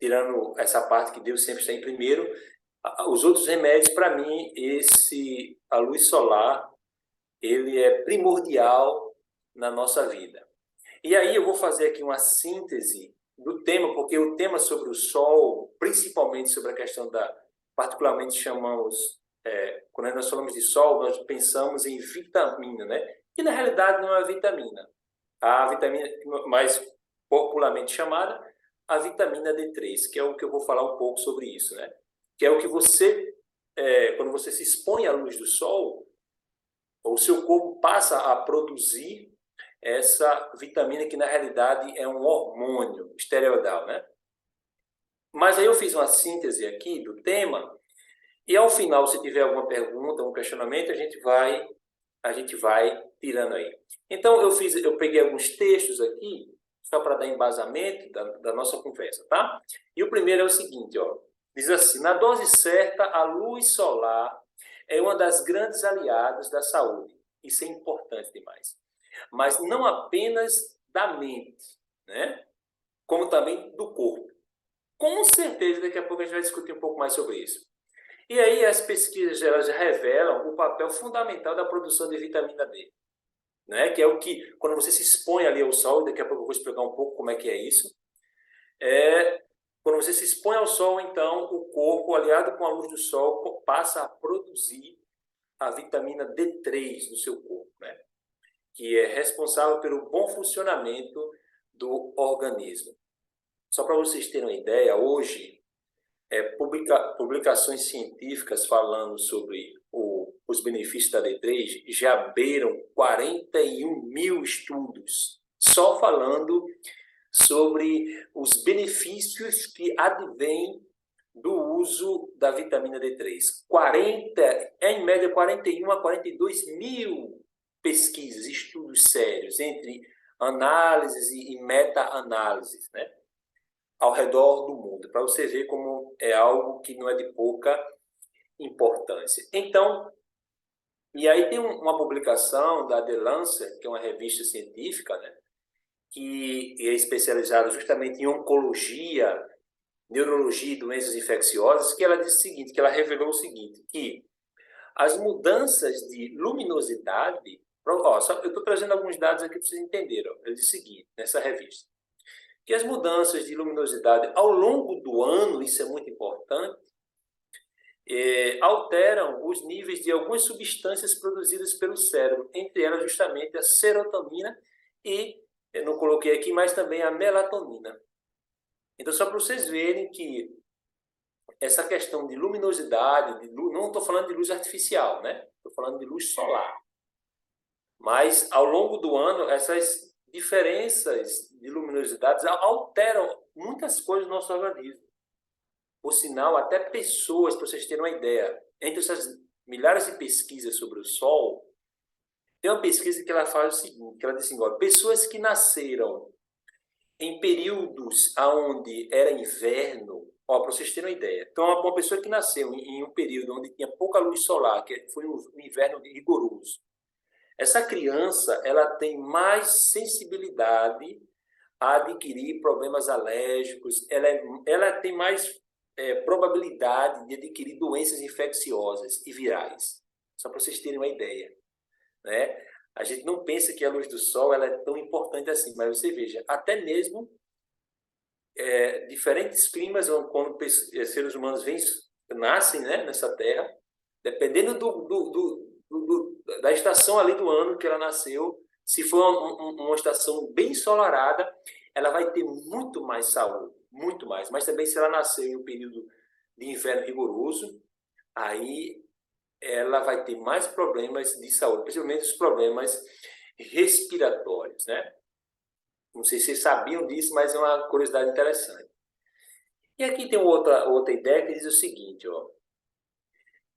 tirando essa parte que Deus sempre está em primeiro, os outros remédios, para mim, a luz solar, ele é primordial na nossa vida. E aí eu vou fazer aqui uma síntese do tema, porque o tema sobre o sol, principalmente sobre a questão particularmente chamamos, quando nós falamos de sol, nós pensamos em vitamina, né? Que na realidade não é vitamina. A vitamina mais popularmente chamada, a vitamina D3, que é o que eu vou falar um pouco sobre isso, né? Que é o que você, quando você se expõe à luz do sol, o seu corpo passa a produzir essa vitamina que, na realidade, é um hormônio esteroidal, né? Mas aí eu fiz uma síntese aqui do tema e, ao final, se tiver alguma pergunta, um questionamento, a gente vai tirando aí. Então, eu peguei alguns textos aqui, só para dar embasamento da nossa conversa, tá? E o primeiro é o seguinte, ó. Diz assim, na dose certa, a luz solar é uma das grandes aliadas da saúde. Isso é importante demais. Mas não apenas da mente, né? Como também do corpo. Com certeza, daqui a pouco a gente vai discutir um pouco mais sobre isso. E aí as pesquisas elas revelam o papel fundamental da produção de vitamina D, né? Que é o que, quando você se expõe ali ao sol, daqui a pouco eu vou explicar um pouco como é que é isso, quando você se expõe ao sol, então, o corpo, aliado com a luz do sol, passa a produzir a vitamina D3 no seu corpo, né? Que é responsável pelo bom funcionamento do organismo. Só para vocês terem uma ideia, hoje, publicações científicas falando sobre os benefícios da D3 já beiram 41 mil estudos, só falando sobre os benefícios que advêm do uso da vitamina D3. Em média, 41 a 42 mil pesquisas, estudos sérios, entre análises e meta-análises, né? Ao redor do mundo, para você ver como é algo que não é de pouca importância. Então, e aí tem uma publicação da The Lancet, que é uma revista científica, né, que é especializada justamente em oncologia, neurologia e doenças infecciosas, que ela disse o seguinte, que ela revelou o seguinte, que as mudanças de luminosidade, eu estou trazendo alguns dados aqui para vocês entenderem, ele diz o seguinte, nessa revista, que as mudanças de luminosidade ao longo do ano, isso é muito importante, alteram os níveis de algumas substâncias produzidas pelo cérebro, entre elas justamente a serotonina e, eu não coloquei aqui, mas também a melatonina. Então, só para vocês verem que essa questão de luminosidade, não estou falando de luz artificial, né? Estou falando de luz solar. Mas, ao longo do ano, essas diferenças de luminosidade alteram muitas coisas no nosso organismo. Por sinal, até pessoas, para vocês terem uma ideia, entre essas milhares de pesquisas sobre o Sol, tem uma pesquisa que ela faz o seguinte, que ela diz assim, olha, pessoas que nasceram em períodos onde era inverno, para vocês terem uma ideia, então uma pessoa que nasceu em um período onde tinha pouca luz solar, que foi um inverno rigoroso, essa criança ela tem mais sensibilidade a adquirir problemas alérgicos, ela tem mais probabilidade de adquirir doenças infecciosas e virais. Só para vocês terem uma ideia, né? A gente não pensa que a luz do sol ela é tão importante assim, mas você veja, até mesmo diferentes climas, quando seres humanos nascem, né, nessa Terra, dependendo da estação ali do ano que ela nasceu, se for uma estação bem ensolarada, ela vai ter muito mais saúde, muito mais. Mas também se ela nasceu em um período de inverno rigoroso, aí ela vai ter mais problemas de saúde, principalmente os problemas respiratórios, né? Não sei se vocês sabiam disso, mas é uma curiosidade interessante. E aqui tem outra ideia que diz o seguinte, ó.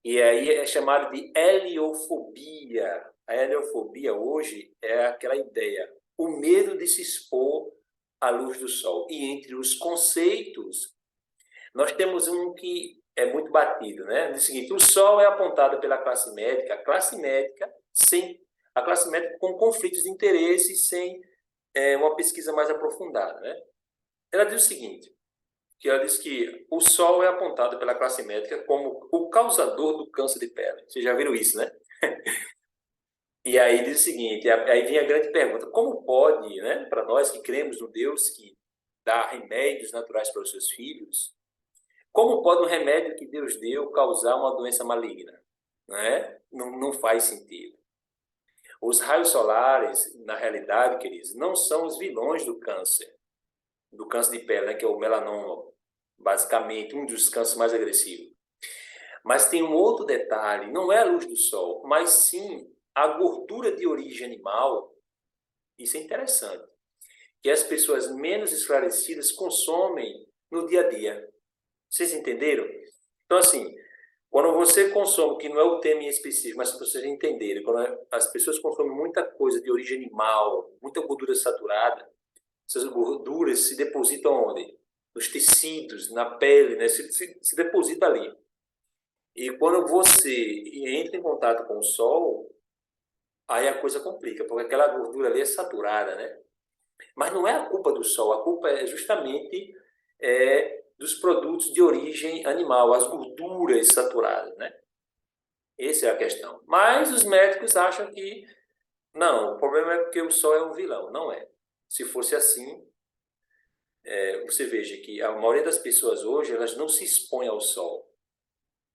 E aí é chamado de heliofobia. A heliofobia hoje é aquela ideia, o medo de se expor à luz do sol. E entre os conceitos, nós temos um que é muito batido, né? Diz o seguinte, o sol é apontado pela classe médica, a classe médica com conflitos de interesse sem uma pesquisa mais aprofundada, né? Ela diz o seguinte, que ela diz que o sol é apontado pela classe médica como o causador do câncer de pele. Vocês já viram isso, né? E aí diz o seguinte, aí vem a grande pergunta, como pode, né, para nós que cremos no Deus que dá remédios naturais para os seus filhos, como pode um remédio que Deus deu causar uma doença maligna? Né? Não faz sentido. Os raios solares, na realidade, queridos, não são os vilões do câncer de pele, né, que é o melanoma, basicamente, um dos cânceres mais agressivos. Mas tem um outro detalhe, não é a luz do sol, mas sim a gordura de origem animal, isso é interessante, que as pessoas menos esclarecidas consomem no dia a dia. Vocês entenderam? Então, assim, quando você consome, que não é o tema em específico, mas para vocês entenderem, quando as pessoas consomem muita coisa de origem animal, muita gordura saturada, essas gorduras se depositam onde? Nos tecidos, na pele, né? Se deposita ali. E quando você entra em contato com o sol, aí a coisa complica, porque aquela gordura ali é saturada, né? Mas não é a culpa do sol, a culpa é justamente dos produtos de origem animal, as gorduras saturadas, né? Essa é a questão. Mas os médicos acham que não, o problema é porque o sol é um vilão. Não é. Se fosse assim, você veja que a maioria das pessoas hoje, elas não se expõem ao sol.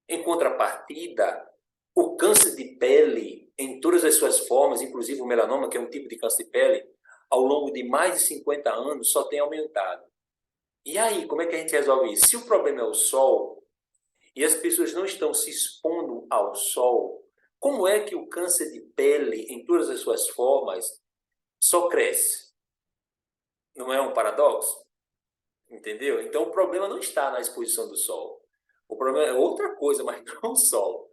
Em contrapartida, o câncer de pele, em todas as suas formas, inclusive o melanoma, que é um tipo de câncer de pele, ao longo de mais de 50 anos, só tem aumentado. E aí, como é que a gente resolve isso? Se o problema é o sol, e as pessoas não estão se expondo ao sol, como é que o câncer de pele, em todas as suas formas, só cresce? Não é um paradoxo? Entendeu? Então, o problema não está na exposição do sol. O problema é outra coisa, mas não o sol.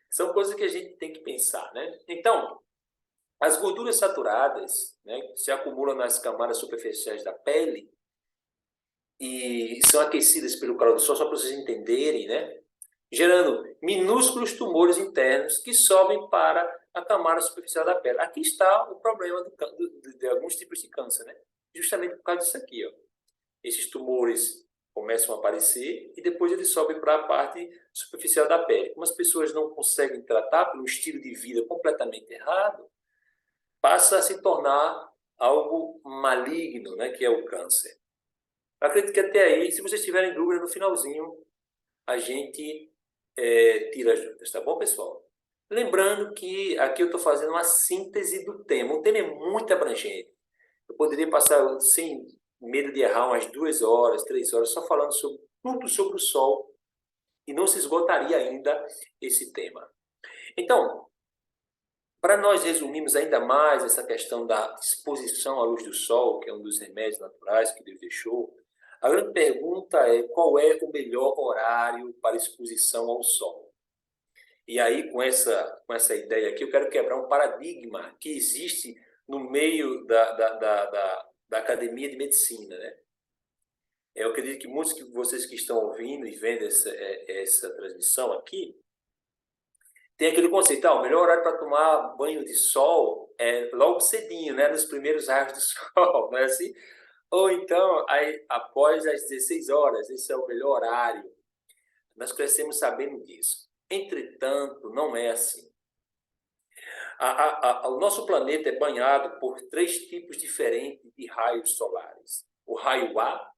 São coisas que a gente tem que pensar, né? Então, as gorduras saturadas, né, se acumulam nas camadas superficiais da pele e são aquecidas pelo calor do sol, só para vocês entenderem, né? Gerando minúsculos tumores internos que sobem para a camada superficial da pele. Aqui está o problema de alguns tipos de câncer, né? Justamente por causa disso aqui, ó. Esses tumores começam a aparecer e depois eles sobem para a parte superficial da pele. Como as pessoas não conseguem tratar por um estilo de vida completamente errado, passa a se tornar algo maligno, né, que é o câncer. Eu acredito que até aí, se vocês tiverem dúvida, no finalzinho, a gente tira as dúvidas, tá bom, pessoal? Lembrando que aqui eu estou fazendo uma síntese do tema. O tema é muito abrangente. Eu poderia passar, sem medo de errar, umas 2 horas, 3 horas, só falando tudo sobre o sol, e não se esgotaria ainda esse tema. Então, para nós resumirmos ainda mais essa questão da exposição à luz do sol, que é um dos remédios naturais que Deus deixou, a grande pergunta é qual é o melhor horário para exposição ao sol? E aí, com essa ideia aqui, eu quero quebrar um paradigma que existe no meio da academia de medicina, né? Eu acredito que muitos de vocês que estão ouvindo e vendo essa transmissão aqui, tem aquele conceito, o melhor horário para tomar banho de sol é logo cedinho, né? Nos primeiros raios do sol, não é assim? Ou então, aí, após as 16 horas, esse é o melhor horário. Nós crescemos sabendo disso. Entretanto, não é assim. O nosso planeta é banhado por 3 tipos diferentes de raios solares. O raio A,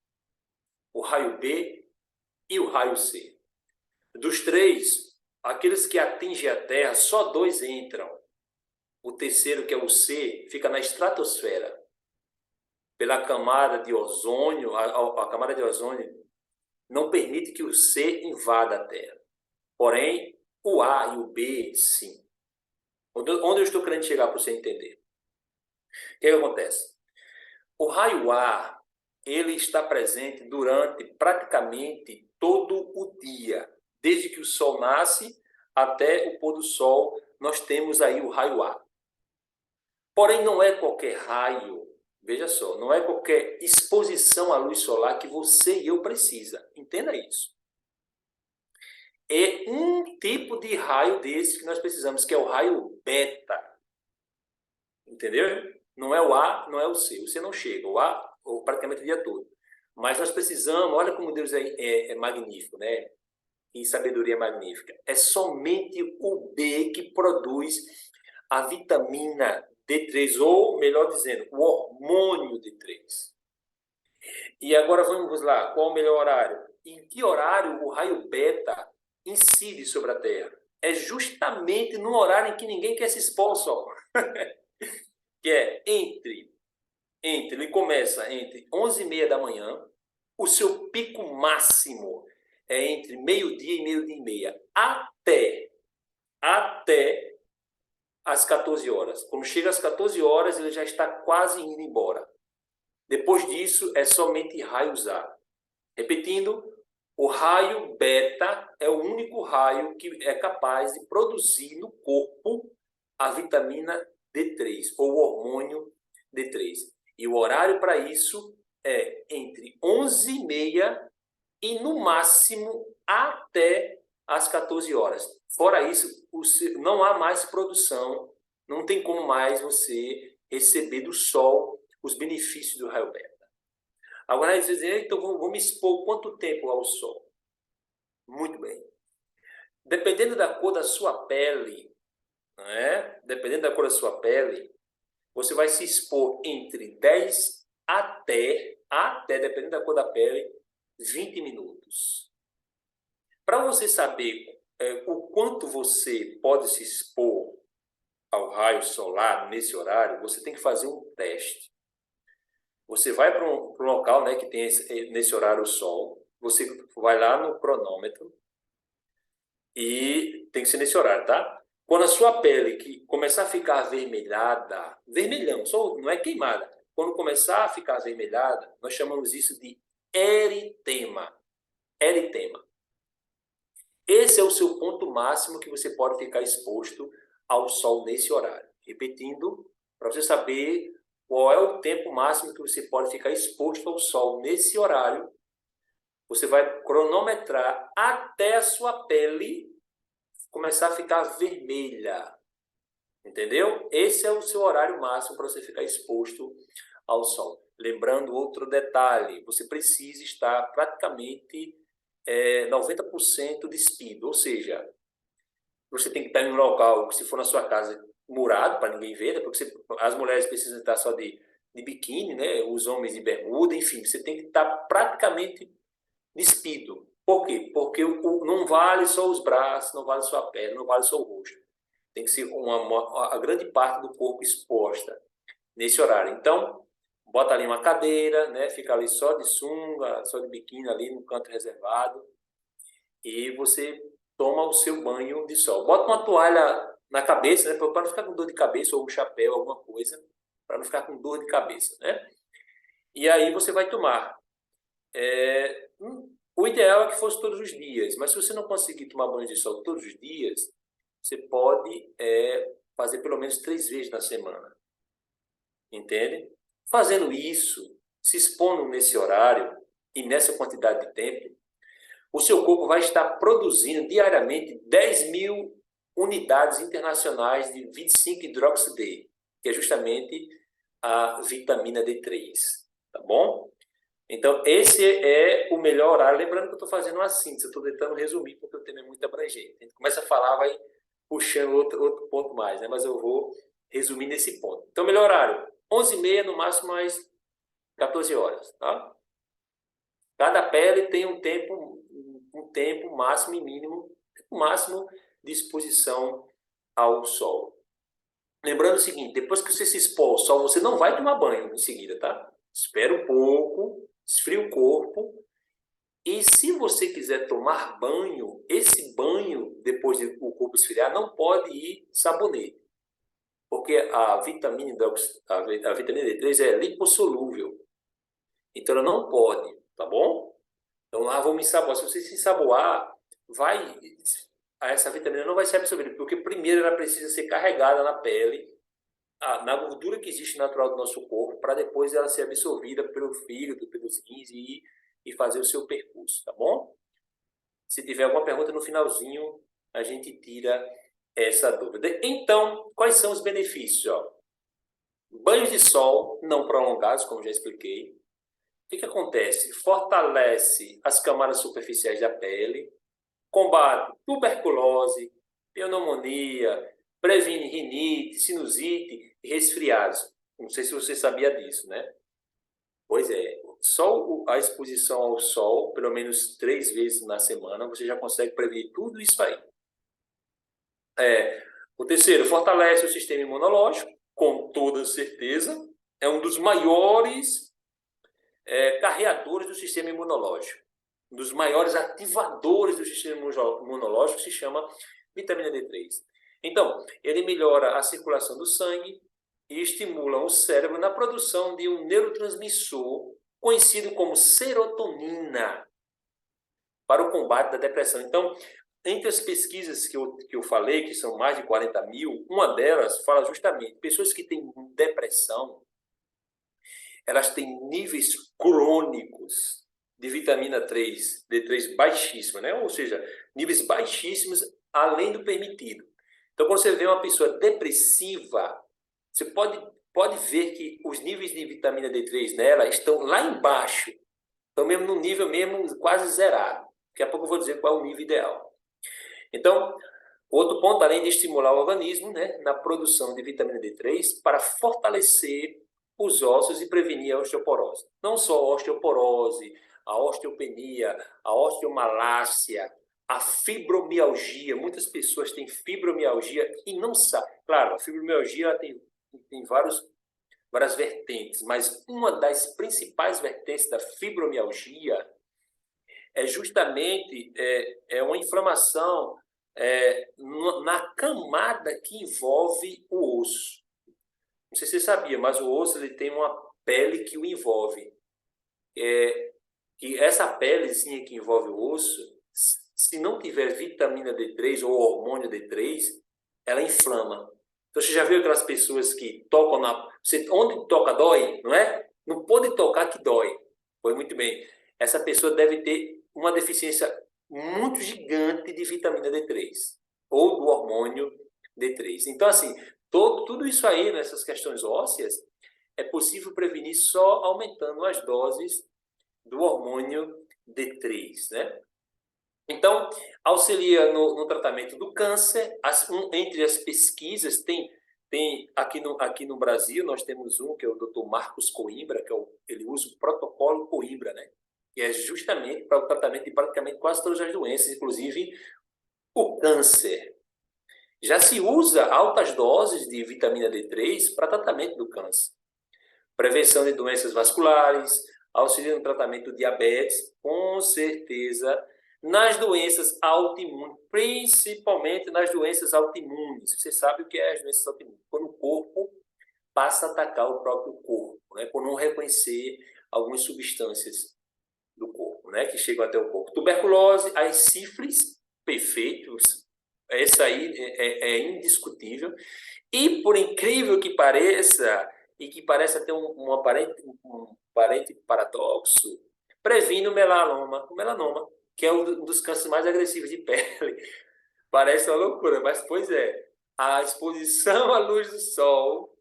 o raio B e o raio C. Dos 3, aqueles que atingem a Terra, só 2 entram. O terceiro, que é o C, fica na estratosfera. pela camada de ozônio, a camada de ozônio não permite que o C invada a Terra. Porém, o A e o B, sim. Onde eu estou querendo chegar para você entender? O que acontece? O raio A, ele está presente durante praticamente todo o dia. Desde que o Sol nasce até o pôr do Sol, nós temos aí o raio A. Porém, não é qualquer raio, veja só, não é qualquer exposição à luz solar que você e eu precisa. Entenda isso. É um tipo de raio desse que nós precisamos, que é o raio beta. Entendeu? Não é o A, não é o C. O C não chega, o A praticamente o dia todo. Mas nós precisamos, olha como Deus é magnífico, né? E sabedoria magnífica. É somente o B que produz a vitamina D3, ou melhor dizendo, o hormônio D3. E agora vamos lá, qual o melhor horário? Em que horário o raio beta incide sobre a Terra? É justamente no horário em que ninguém quer se expor ao Sol. Que é ele começa entre 11h30 da manhã, o seu pico máximo é entre meio-dia e meio-dia e meia, até às 14 horas. Quando chega às 14 horas, ele já está quase indo embora. Depois disso, é somente raios A. Repetindo, o raio beta é o único raio que é capaz de produzir no corpo a vitamina D3, ou o hormônio D3. E o horário para isso é entre 11h30 e, no máximo, até às 14 horas. Fora isso, não há mais produção, não tem como mais você receber do Sol os benefícios do raio beta. Agora, eles dizem, então vou me expor quanto tempo ao Sol? Muito bem. Dependendo da cor da sua pele, dependendo da cor da sua pele, você vai se expor entre 10 até, dependendo da cor da pele, 20 minutos. Para você saber o quanto você pode se expor ao raio solar nesse horário, você tem que fazer um teste. Você vai para um local, né, que tem nesse horário o sol, você vai lá no cronômetro e tem que ser nesse horário, tá? Quando a sua pele que começar a ficar avermelhada, vermelhão, só não é queimada. Quando começar a ficar avermelhada, nós chamamos isso de eritema. Eritema. Esse é o seu ponto máximo que você pode ficar exposto ao sol nesse horário. Repetindo, para você saber qual é o tempo máximo que você pode ficar exposto ao sol nesse horário, você vai cronometrar até a sua pele começar a ficar vermelha. Entendeu? Esse é o seu horário máximo para você ficar exposto ao sol. Lembrando outro detalhe, você precisa estar praticamente 90% despido, ou seja, você tem que estar em um local, se for na sua casa, murado, para ninguém ver, né? Porque as mulheres precisam estar só de biquíni, né? Os homens de bermuda, enfim, você tem que estar praticamente despido. Por quê? Porque não vale só os braços, não vale só a perna, não vale só o rosto. Tem que ser a grande parte do corpo exposta nesse horário. Então, bota ali uma cadeira, né? Fica ali só de sunga, só de biquíni ali no canto reservado e você toma o seu banho de sol. Bota uma toalha na cabeça, né? Para não ficar com dor de cabeça, ou um chapéu, alguma coisa, para não ficar com dor de cabeça, né? E aí você vai tomar. O ideal é que fosse todos os dias, mas se você não conseguir tomar banho de sol todos os dias, você pode fazer pelo menos 3 vezes na semana. Entende? Fazendo isso, se expondo nesse horário e nessa quantidade de tempo, o seu corpo vai estar produzindo diariamente 10.000 unidades internacionais de 25-hidroxi-D, que é justamente a vitamina D3. Tá bom? Então, esse é o melhor horário. Lembrando que eu estou fazendo uma síntese, eu estou tentando resumir, porque o tema é muito abrangente. A gente começa a falar, vai puxando outro ponto mais, né? Mas eu vou resumir nesse ponto. Então, melhor horário, 11h30, no máximo, às 14 horas. Tá? Cada pele tem um tempo máximo e mínimo, máximo de exposição ao sol. Lembrando o seguinte, depois que você se expor ao sol, você não vai tomar banho em seguida, tá? espera um pouco, esfria o corpo. E se você quiser tomar banho, esse banho, depois de o corpo esfriar, não pode ir sabonete. Porque a vitamina D3 é lipossolúvel. Então, ela não pode, tá bom? Então, vou me ensaboar. Se você se ensaboar, essa vitamina não vai ser absorvida, porque primeiro ela precisa ser carregada na pele, na gordura que existe natural do nosso corpo, para depois ela ser absorvida pelo fígado, pelos rins e fazer o seu percurso, tá bom? Se tiver alguma pergunta no finalzinho, a gente tira essa dúvida. Então, quais são os benefícios? Ó? Banhos de sol não prolongados, como já expliquei. O que acontece? Fortalece as camadas superficiais da pele, combate tuberculose, pneumonia, previne rinite, sinusite e resfriados. Não sei se você sabia disso, né? Pois é, só a exposição ao sol, pelo menos 3 vezes na semana, você já consegue prevenir tudo isso aí. O terceiro, fortalece o sistema imunológico, com toda certeza. É um dos maiores carreadores do sistema imunológico. Um dos maiores ativadores do sistema imunológico se chama vitamina D3. Então, ele melhora a circulação do sangue e estimula o cérebro na produção de um neurotransmissor conhecido como serotonina para o combate da depressão. Então, entre as pesquisas que eu falei, que são mais de 40 mil, uma delas fala justamente pessoas que têm depressão, elas têm níveis crônicos de vitamina D3 baixíssima, né? Ou seja, níveis baixíssimos além do permitido. Então, quando você vê uma pessoa depressiva, você pode ver que os níveis de vitamina D3 nela estão lá embaixo, estão mesmo no nível mesmo quase zerado. Daqui a pouco eu vou dizer qual é o nível ideal. Então, outro ponto, além de estimular o organismo, né, na produção de vitamina D3, para fortalecer os ossos e prevenir a osteoporose. Não só a osteoporose, a osteopenia, a osteomalácia, a fibromialgia. Muitas pessoas têm fibromialgia e não sabem. Claro, a fibromialgia tem várias vertentes, mas uma das principais vertentes da fibromialgia é justamente uma inflamação na camada que envolve o osso. Não sei se você sabia, mas o osso ele tem uma pele que o envolve. E essa pelezinha que envolve o osso, se não tiver vitamina D3 ou hormônio D3, ela inflama. Então, você já viu aquelas pessoas que tocam onde toca dói, não é? Não pode tocar que dói. Pois muito bem. Essa pessoa deve ter uma deficiência muito gigante de vitamina D3 ou do hormônio D3. Então, assim, tudo isso aí, nessas questões ósseas, é possível prevenir só aumentando as doses do hormônio D3, né? Então, auxilia no tratamento do câncer. Entre as pesquisas, tem aqui no Brasil, nós temos que é o Dr. Marcos Coimbra, ele usa o protocolo Coimbra, né? Que é justamente para o tratamento de praticamente quase todas as doenças, inclusive o câncer. Já se usa altas doses de vitamina D3 para tratamento do câncer. Prevenção de doenças vasculares, auxilia no tratamento do diabetes, com certeza, nas doenças autoimunes, principalmente nas doenças autoimunes. Você sabe o que é as doenças autoimunes? Quando o corpo passa a atacar o próprio corpo, né? Por não reconhecer algumas substâncias do corpo, né? Que chegam até o corpo. Tuberculose, as sífilis, perfeitos. Essa aí é indiscutível. E, por incrível que pareça, e que parece até um aparente paradoxo, previne o melanoma, que é um dos cânceres mais agressivos de pele. Parece uma loucura, mas pois é. A exposição à luz do sol,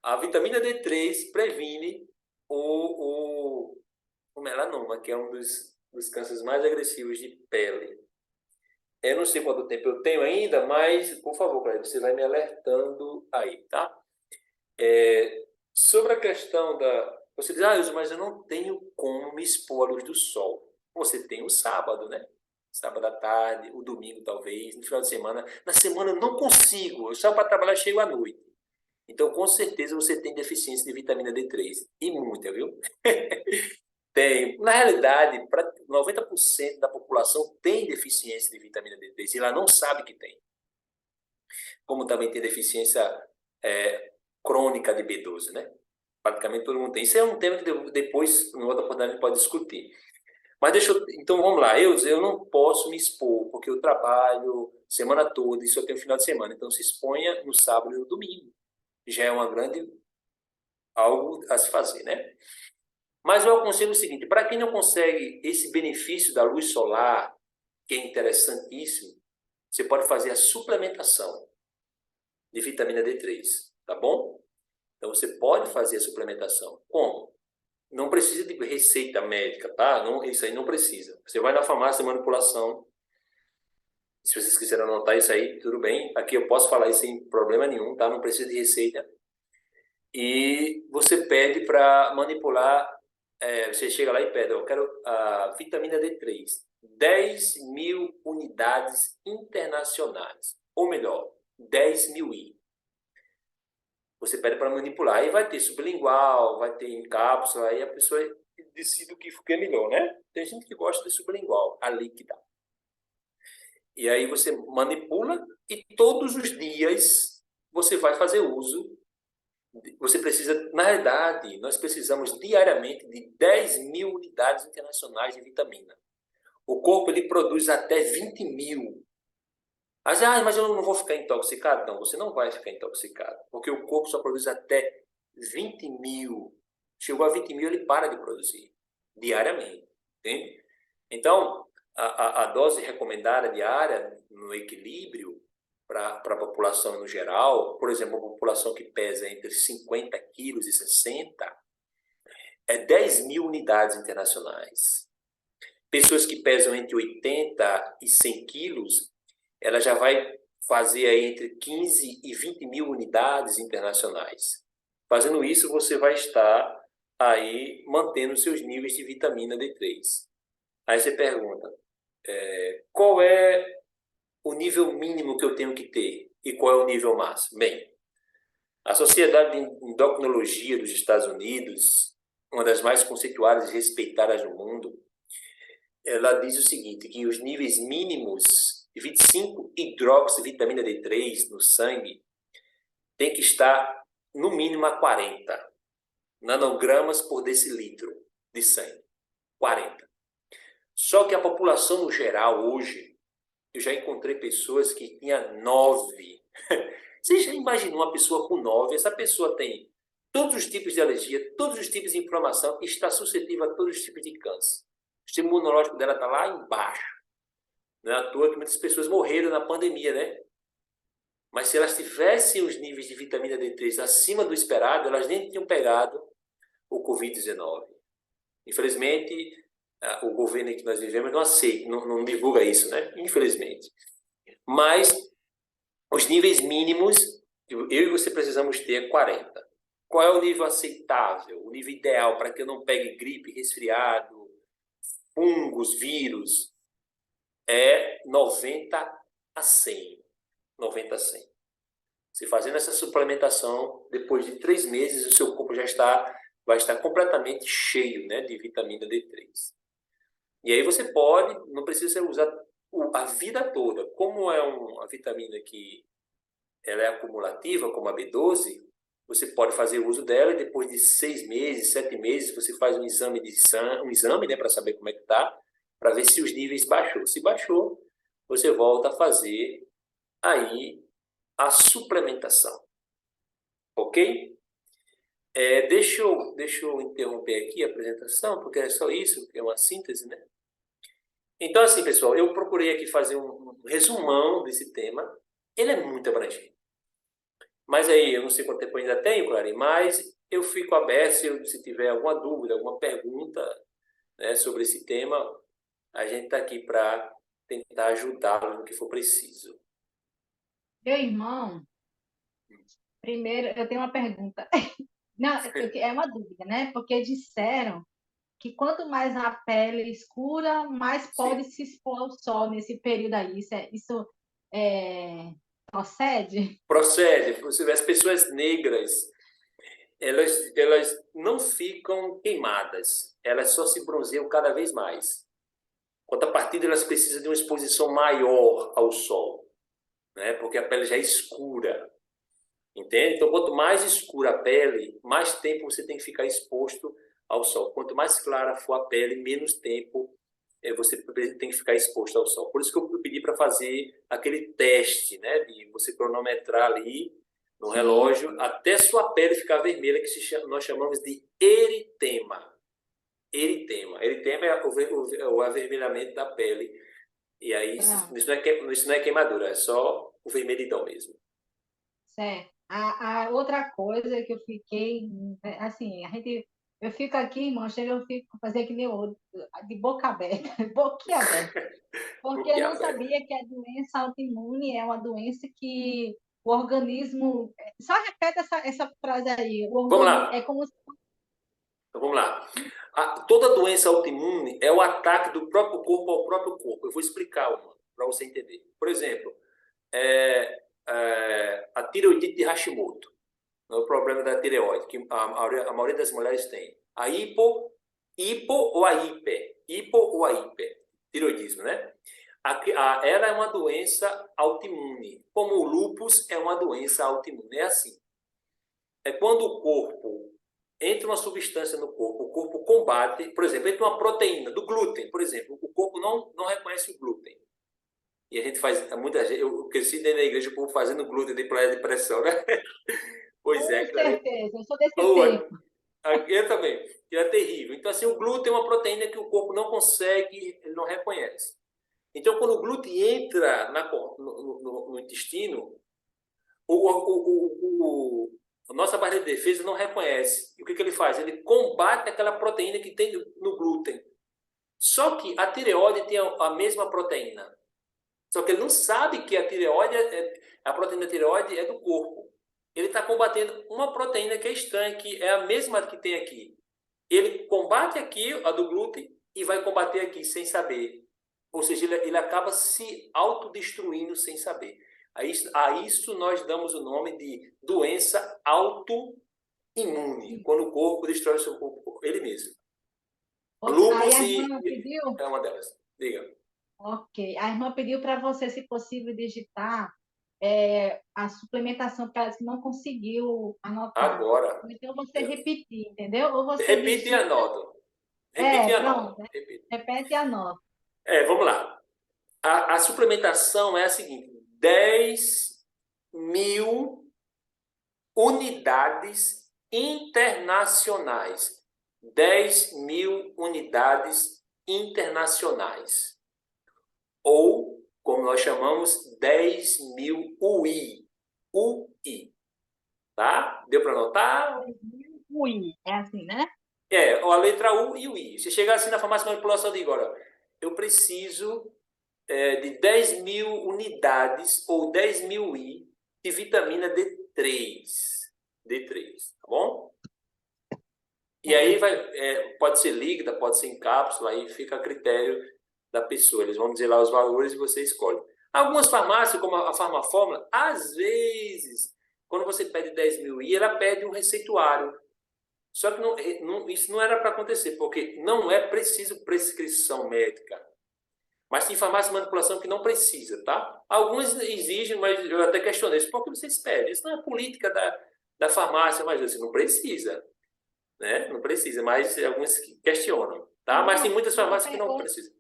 a vitamina D3 previne o melanoma, que é um dos cânceres mais agressivos de pele. Eu não sei quanto tempo eu tenho ainda, mas, por favor, Cláudio, você vai me alertando aí, tá? Sobre a questão Você diz, Ilson, mas eu não tenho como me expor à luz do sol. Você tem o sábado, né? Sábado à tarde, o domingo talvez, no final de semana. Na semana eu não consigo, eu saio para trabalhar, chego à noite. Então, com certeza, você tem deficiência de vitamina D3. E muita, viu? Tem. Na realidade, 90% da população tem deficiência de vitamina D3 e ela não sabe que tem. Como também tem deficiência crônica de B12, né? Praticamente todo mundo tem. Isso é um tema que depois, em outra oportunidade, a gente pode discutir. Mas então vamos lá. Eu não posso me expor, porque eu trabalho semana toda e só tenho final de semana. Então se exponha no sábado e no domingo. Já é uma grande algo a se fazer, né? Mas eu aconselho o seguinte: para quem não consegue esse benefício da luz solar, que é interessantíssimo, você pode fazer a suplementação de vitamina D3, tá bom? Então você pode fazer a suplementação. Como? Não precisa de receita médica, tá? Não, isso aí não precisa. Você vai na farmácia de manipulação. Se vocês quiserem anotar isso aí, tudo bem. Aqui eu posso falar isso sem problema nenhum, tá? Não precisa de receita. E você pede para manipular. Você chega lá e pede: eu quero a vitamina D3. 10.000 unidades internacionais. Ou melhor, 10.000 I. Você pede para manipular. Aí vai ter sublingual, vai ter em cápsula, aí a pessoa decide o que é melhor, né? Tem gente que gosta de sublingual, a líquida. E aí você manipula e todos os dias você vai fazer uso. Você precisa, na verdade, nós precisamos diariamente de 10.000 unidades internacionais de vitamina. O corpo ele produz até 20.000. Mas eu não vou ficar intoxicado? Não, você não vai ficar intoxicado, porque o corpo só produz até 20.000. Chegou a 20.000, ele para de produzir diariamente, entende? Então, a dose recomendada diária, no equilíbrio, para a população no geral, por exemplo, a população que pesa entre 50 quilos e 60, é 10.000 unidades internacionais. Pessoas que pesam entre 80 e 100 quilos, ela já vai fazer aí entre 15 e 20.000 unidades internacionais. Fazendo isso, você vai estar aí mantendo seus níveis de vitamina D3. Aí você pergunta, qual é o nível mínimo que eu tenho que ter e qual é o nível máximo? Bem, a Sociedade de Endocrinologia dos Estados Unidos, uma das mais conceituadas e respeitadas no mundo, ela diz o seguinte, que os níveis mínimos de 25-hidroxivitamina D3 no sangue tem que estar no mínimo a 40 nanogramas por decilitro de sangue. 40. Só que a população no geral hoje, eu já encontrei pessoas que tinham 9. Você já imaginou uma pessoa com 9? Essa pessoa tem todos os tipos de alergia, todos os tipos de inflamação e está suscetível a todos os tipos de câncer. O sistema imunológico dela está lá embaixo. Não é à toa que muitas pessoas morreram na pandemia, né? Mas se elas tivessem os níveis de vitamina D3 acima do esperado, elas nem tinham pegado o Covid-19. Infelizmente, o governo em que nós vivemos não aceita, não divulga isso, né? Infelizmente. Mas os níveis mínimos, eu e você precisamos ter 40. Qual é o nível aceitável, o nível ideal para que eu não pegue gripe, resfriado, fungos, vírus? É 90 a 100. 90 a 100. Se fazendo essa suplementação, depois de 3 meses, o seu corpo vai estar completamente cheio, né, de vitamina D3. E aí você não precisa usar a vida toda. Como é uma vitamina que ela é acumulativa, como a B12, você pode fazer uso dela e depois de 6 meses, 7 meses, você faz um exame, né, para saber como é que está, para ver se os níveis baixou. Se baixou, você volta a fazer aí a suplementação. Ok? Deixa eu interromper aqui a apresentação, porque é só isso, é uma síntese, né? Então, assim, pessoal, eu procurei aqui fazer um resumão desse tema. Ele é muito abrangente. Mas aí, eu não sei quanto tempo ainda tenho, Clary, mas eu fico aberto se tiver alguma dúvida, alguma pergunta, né, sobre esse tema, a gente está aqui para tentar ajudá-lo no que for preciso. Meu irmão, primeiro eu tenho uma pergunta. Não, é uma dúvida, né? Porque disseram que quanto mais a pele escura, mais pode se expor ao sol nesse período aí. Isso Procede? Procede. Você vê, as pessoas negras, elas não ficam queimadas, elas só se bronzeiam cada vez mais. Contrapartida, elas precisam de uma exposição maior ao sol, né? Porque a pele já é escura, entende? Então, quanto mais escura a pele, mais tempo você tem que ficar exposto ao sol. Quanto mais clara for a pele, menos tempo você tem que ficar exposto ao sol. Por isso que eu pedi para fazer aquele teste, né? De você cronometrar ali no Sim. relógio até sua pele ficar vermelha, que nós chamamos de eritema. Eritema. Eritema é o avermelhamento da pele. E aí, isso não é queimadura, é só o vermelhidão mesmo. Certo. A outra coisa que eu fiquei, assim, eu fico aqui, irmão, eu fico fazendo que nem outro, de boca aberta, boquiaberta, porque eu não sabia que a doença autoimune é uma doença que o organismo, só repete essa frase aí, o Vamos organismo lá. é como se... Então, vamos lá. Toda doença autoimune é o ataque do próprio corpo ao próprio corpo. Eu vou explicar uma, para você entender. Por exemplo, a tireoidite de Hashimoto. É o problema da tireoide, que a maioria das mulheres tem. A hipo ou a hiper. Hipo ou a hiper. Tireoidismo, né? Ela é uma doença autoimune. Como o lúpus é uma doença autoimune. É assim. É quando o corpo entra uma substância no corpo, o corpo combate, por exemplo, entra uma proteína do glúten, por exemplo, o corpo não reconhece o glúten. E a gente faz, muita gente, eu cresci dentro da igreja, o povo fazendo glúten de panela de pressão, né? Pois Com é, certeza, eu sou desse tempo. eu também, que é terrível. Então, assim, o glúten é uma proteína que o corpo não consegue, ele não reconhece. Então, quando o glúten entra no intestino, a nossa barreira de defesa não reconhece. E o que ele faz? Ele combate aquela proteína que tem no glúten. Só que a tireoide tem a mesma proteína. Só que ele não sabe que a tireoide, a proteína da tireoide é do corpo. Ele está combatendo uma proteína que é estranha, que é a mesma que tem aqui. Ele combate aqui, a do glúten, e vai combater aqui sem saber. Ou seja, ele acaba se autodestruindo sem saber. A isso nós damos o nome de doença autoimune, quando o corpo destrói o seu corpo, ele mesmo. Aí Lúpus a irmã pediu, é uma delas. Diga. ok, a irmã pediu para você, se possível, digitar a suplementação, porque ela disse que não conseguiu anotar. Agora. Então, você repetir, entendeu? Ou você Repite e digita. anoto. Repite e anoto. Pronto, né? Repete e anota. Vamos lá. A suplementação é a seguinte: 10.000 unidades internacionais. 10.000 unidades internacionais. Ou, como nós chamamos, 10.000 UI. UI. Tá? Deu para anotar? Ui, é assim, né? A letra U e o I. Se chegar assim na farmácia de manipulação, de agora, eu preciso de 10.000 unidades ou 10.000 I de vitamina D3. D3, tá bom? E aí pode ser líquida, pode ser em cápsula, aí fica a critério da pessoa. Eles vão dizer lá os valores e você escolhe. Algumas farmácias, como a Farmafórmula, às vezes, quando você pede 10.000 I, ela pede um receituário. Só que isso não era para acontecer, porque não é preciso prescrição médica. Mas tem farmácia de manipulação que não precisa, tá? Algumas exigem, mas eu até questionei isso. Por que vocês pedem? Isso não é política da farmácia, mas você não precisa. Né? Não precisa, mas alguns questionam. Tá? Mas tem muitas farmácias que não precisam.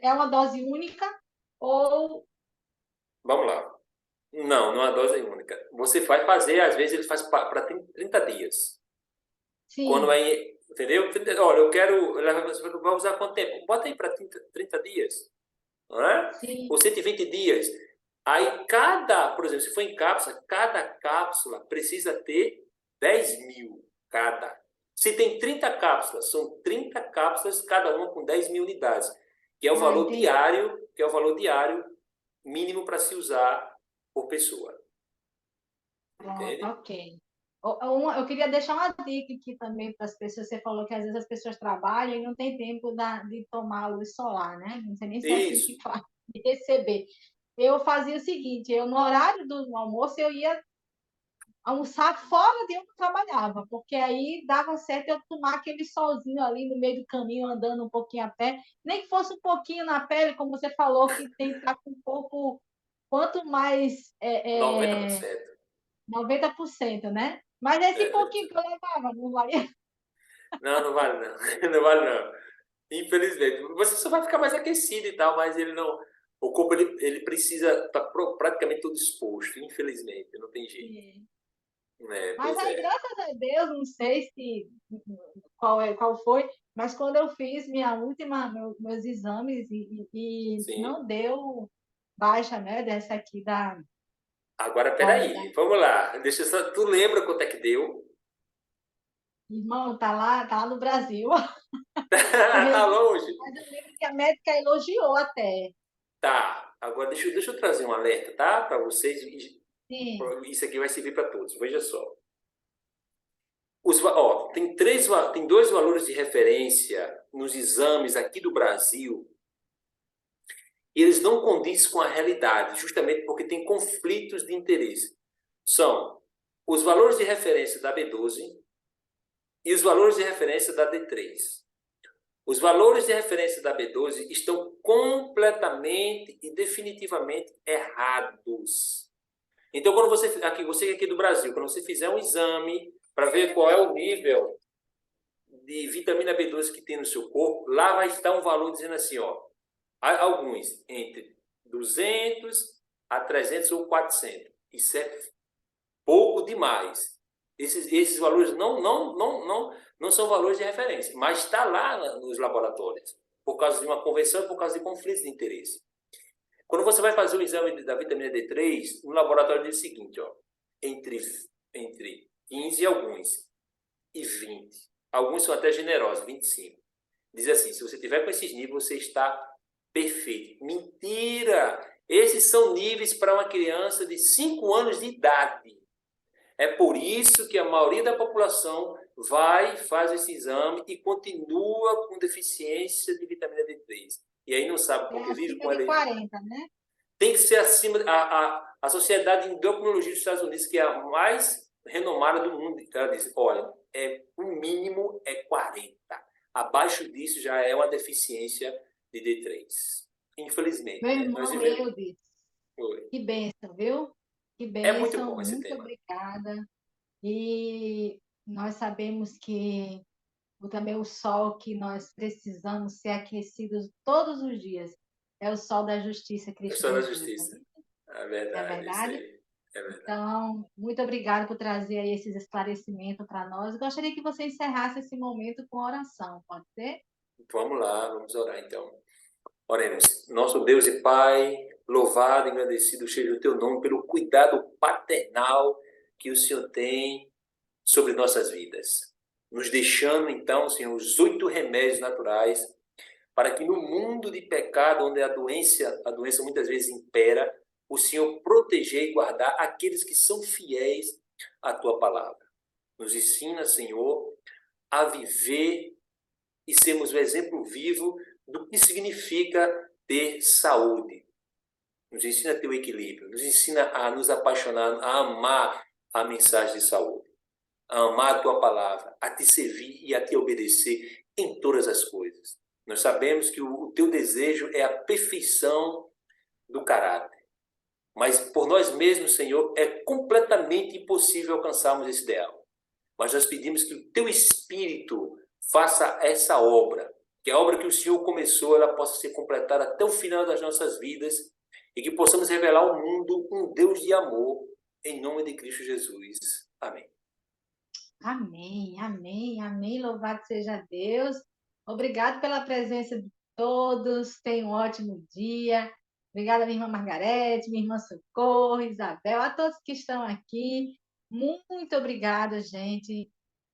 É uma dose única ou... Vamos lá. Não é dose única. Você vai fazer, às vezes ele faz para 30 dias. Sim. Quando vai, entendeu? Olha, eu quero, você vai usar quanto tempo? Bota aí para 30 dias, não é? Sim. Ou 120 dias. Aí por exemplo, se for em cápsula, cada cápsula precisa ter 10.000 cada. Se tem 30 cápsulas, são 30 cápsulas, cada uma com 10.000 unidades, que é o valor diário, mínimo para se usar por pessoa. Entende? Ok. Eu queria deixar uma dica aqui também para as pessoas. Você falou que às vezes as pessoas trabalham e não tem tempo de tomar luz solar, né? Não sei nem se é assim que faz, de receber. eu fazia o seguinte, no horário do almoço, eu ia almoçar fora de onde eu trabalhava, porque aí dava certo eu tomar aquele solzinho ali no meio do caminho, andando um pouquinho a pé, nem que fosse um pouquinho na pele, como você falou, que tem que estar com um pouco, quanto mais 90%. 90%, né? Mas esse pouquinho que 90%. eu levava, não valia. Não, não vale não. Não vale não. Infelizmente. Você só vai ficar mais aquecido e tal, mas ele não. O corpo ele precisa estar praticamente todo exposto, infelizmente. Não tem jeito. Mas Pois aí, é. graças a Deus, não sei se qual foi, mas quando eu fiz meus exames e Sim. não deu baixa, né, dessa aqui Agora, da peraí. Vamos lá. Deixa eu só. Tu lembra quanto é que deu? irmão, tá lá no Brasil. O Tá registro, longe? mas eu lembro que a médica elogiou até. Tá. Agora, deixa eu trazer um alerta, tá? Para vocês. Sim, Isso aqui vai servir para todos. Veja só. Tem dois valores de referência nos exames aqui do Brasil e eles não condizem com a realidade, justamente porque tem conflitos de interesse. São os valores de referência da B12 e os valores de referência da D3. Os valores de referência da B12 estão completamente e definitivamente errados. Então, quando você aqui do Brasil, quando você fizer um exame para ver qual é o nível de vitamina B12 que tem no seu corpo, lá vai estar um valor dizendo assim, ó, alguns entre 200 a 300 ou 400. Isso é pouco demais. Esses valores não são valores de referência, mas está lá nos laboratórios, por causa de uma convenção e por causa de conflitos de interesse. Quando você vai fazer o exame da vitamina D3, no laboratório diz o seguinte, ó, entre 15 alguns e 20. Alguns são até generosos, 25. Diz assim, se você tiver com esses níveis, você está perfeito. Mentira! Esses são níveis para uma criança de 5 anos de idade. É por isso que a maioria da população faz esse exame e continua com deficiência de vitamina D3. E aí não sabe é porque vive acima com de ela. 40, né? Tem que ser acima. A Sociedade de Endocrinologia dos Estados Unidos, que é a mais renomada do mundo, ela diz: olha, o mínimo é 40. Abaixo disso já é uma deficiência de D3. Infelizmente, Meu né? Nós irmão vivemos. Eudes, que bênção, viu? Que É muito bênção, bom esse muito tema. obrigada. E nós sabemos que também o sol que nós precisamos ser aquecidos todos os dias é o sol da justiça, Eu Cristo sou da Jesus. justiça. É Não é verdade, isso verdade? aí. É verdade. Então, muito obrigada por trazer aí esses esclarecimentos para nós. Gostaria que você encerrasse esse momento com oração, pode ser? Vamos lá, vamos orar então. Oremos. Nosso Deus e Pai, louvado e agradecido seja o teu nome pelo cuidado paternal que o Senhor tem sobre nossas vidas. Nos deixando, então, Senhor, os 8 remédios naturais para que no mundo de pecado, onde a doença muitas vezes impera, o Senhor proteger e guardar aqueles que são fiéis à tua palavra. Nos ensina, Senhor, a viver e sermos o exemplo vivo do que significa ter saúde. Nos ensina a ter o equilíbrio, nos ensina a nos apaixonar, a amar a mensagem de saúde, a amar a tua palavra, a te servir e a te obedecer em todas as coisas. Nós sabemos que o teu desejo é a perfeição do caráter. Mas por nós mesmos, Senhor, é completamente impossível alcançarmos esse ideal. Mas nós pedimos que o teu Espírito faça essa obra, que a obra que o Senhor começou, ela possa ser completada até o final das nossas vidas e que possamos revelar ao mundo um Deus de amor, em nome de Cristo Jesus. Amém. Amém, amém, amém. Louvado seja Deus. Obrigado pela presença de todos. Tenham um ótimo dia. Obrigada, minha irmã Margarete, minha irmã Socorro, Isabel, a todos que estão aqui. Muito obrigada, gente. Se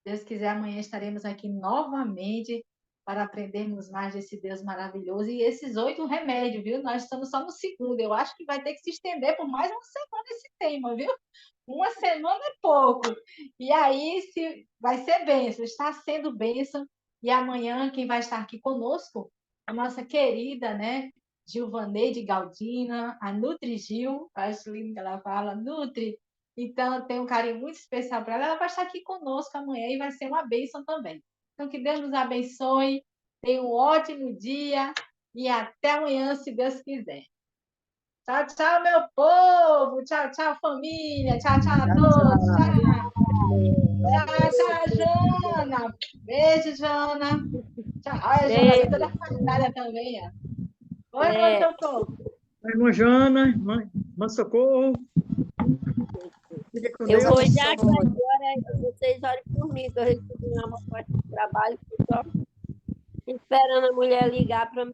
Deus quiser, amanhã estaremos aqui novamente para aprendermos mais desse Deus maravilhoso e esses 8 remédios, viu? Nós estamos só no segundo. Eu acho que vai ter que se estender por mais uma semana esse tema, viu? Uma semana é pouco. E aí se vai ser bênção, está sendo bênção. E amanhã quem vai estar aqui conosco, a nossa querida, né, Gilvaneide Galdina, a Nutri Gil, acho lindo que ela fala, Nutri. Então, eu tenho um carinho muito especial para ela. Ela vai estar aqui conosco amanhã e vai ser uma bênção também. Então, que Deus nos abençoe, tenha um ótimo dia e até amanhã, se Deus quiser. Tchau, tchau, meu povo. Tchau, tchau, família. Tchau, tchau a todos. Tchau. Tchau, tchau, Jana. Beijo, Jana. Tchau. Olha, Jana, tá toda apaixonada também, ó. Oi, irmã, seu povo. A irmã Jana, irmã Socorro. Fica com Eu Deus. vou já agora, vocês olhem por mim, que eu recebi uma proposta de trabalho, que só esperando a mulher ligar para mim.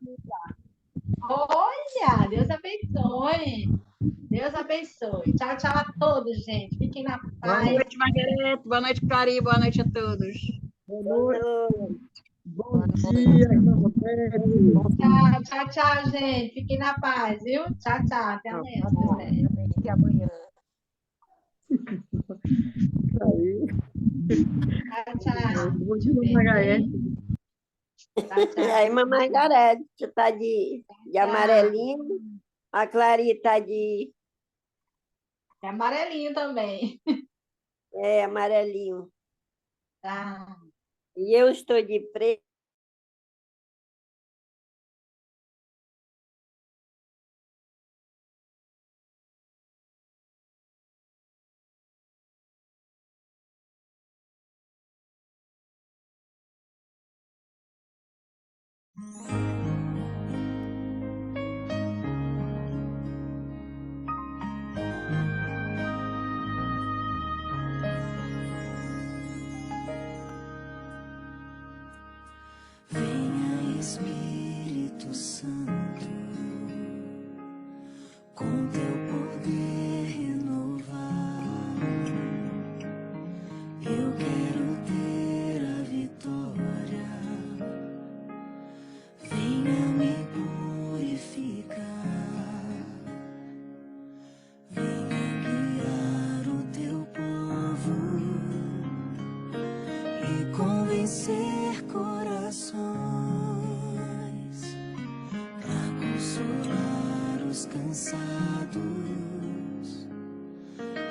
Olha, Deus abençoe. Deus abençoe. Tchau, tchau a todos, gente. Fiquem na Boa paz. noite, Margarete. Boa noite, Clari. Boa noite a todos. Boa noite. Bom dia, irmã Roberto. Tchau, tchau, tchau, gente. Fiquem na paz, viu? Tchau, tchau. Até amanhã, se Deus quiser. Até amanhã. Tchau, tchau. Bom dia, Margarete. Tchau, tchau. E aí, mamãe Margarete está de amarelinho, a Clari está de É amarelinho também. amarelinho. Tá. E eu estou de preto. Venha, Espírito Santo, com teu poder renovar. Eu quero ter a vitória. Venha me purificar. Venha guiar o teu povo e convencer corações, pra consolar os cansados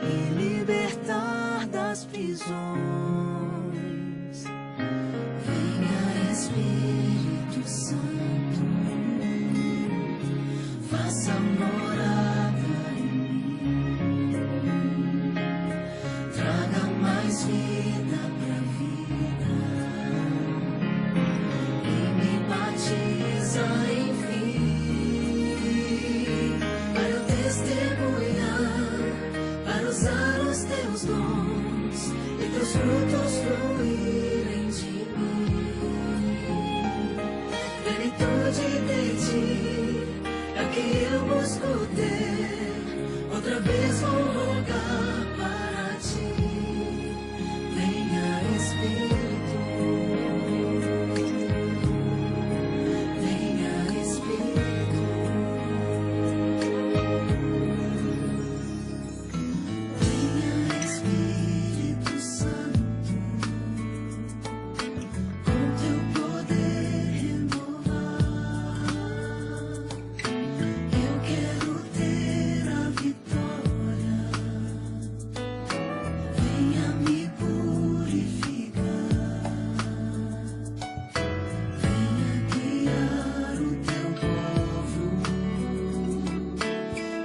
e libertar das prisões. Venha, Espírito Santo, faça morada em mim, traga mais vida pra vida e me batiza, enfim, para eu testemunhar, para usar os teus dons e teus frutos fluírem de mim. Plenitude de ti é o que eu busco ter, outra vez vou rogar para ti. Venha, Espírito, venha, Espírito, venha, Espírito Santo, com teu poder renovar. Eu quero ter a vitória. Venha me purificar. Venha guiar o teu povo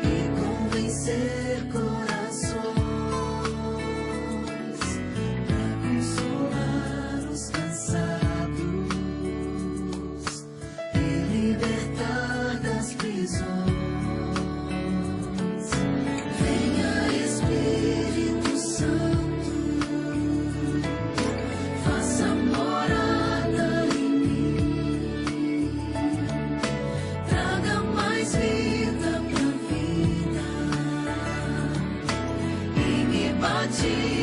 e convencer corações, pra consolar os cansados e libertar das prisões. Venha, Espírito Santo, faça morada em mim, traga mais vida pra vida e me batiza.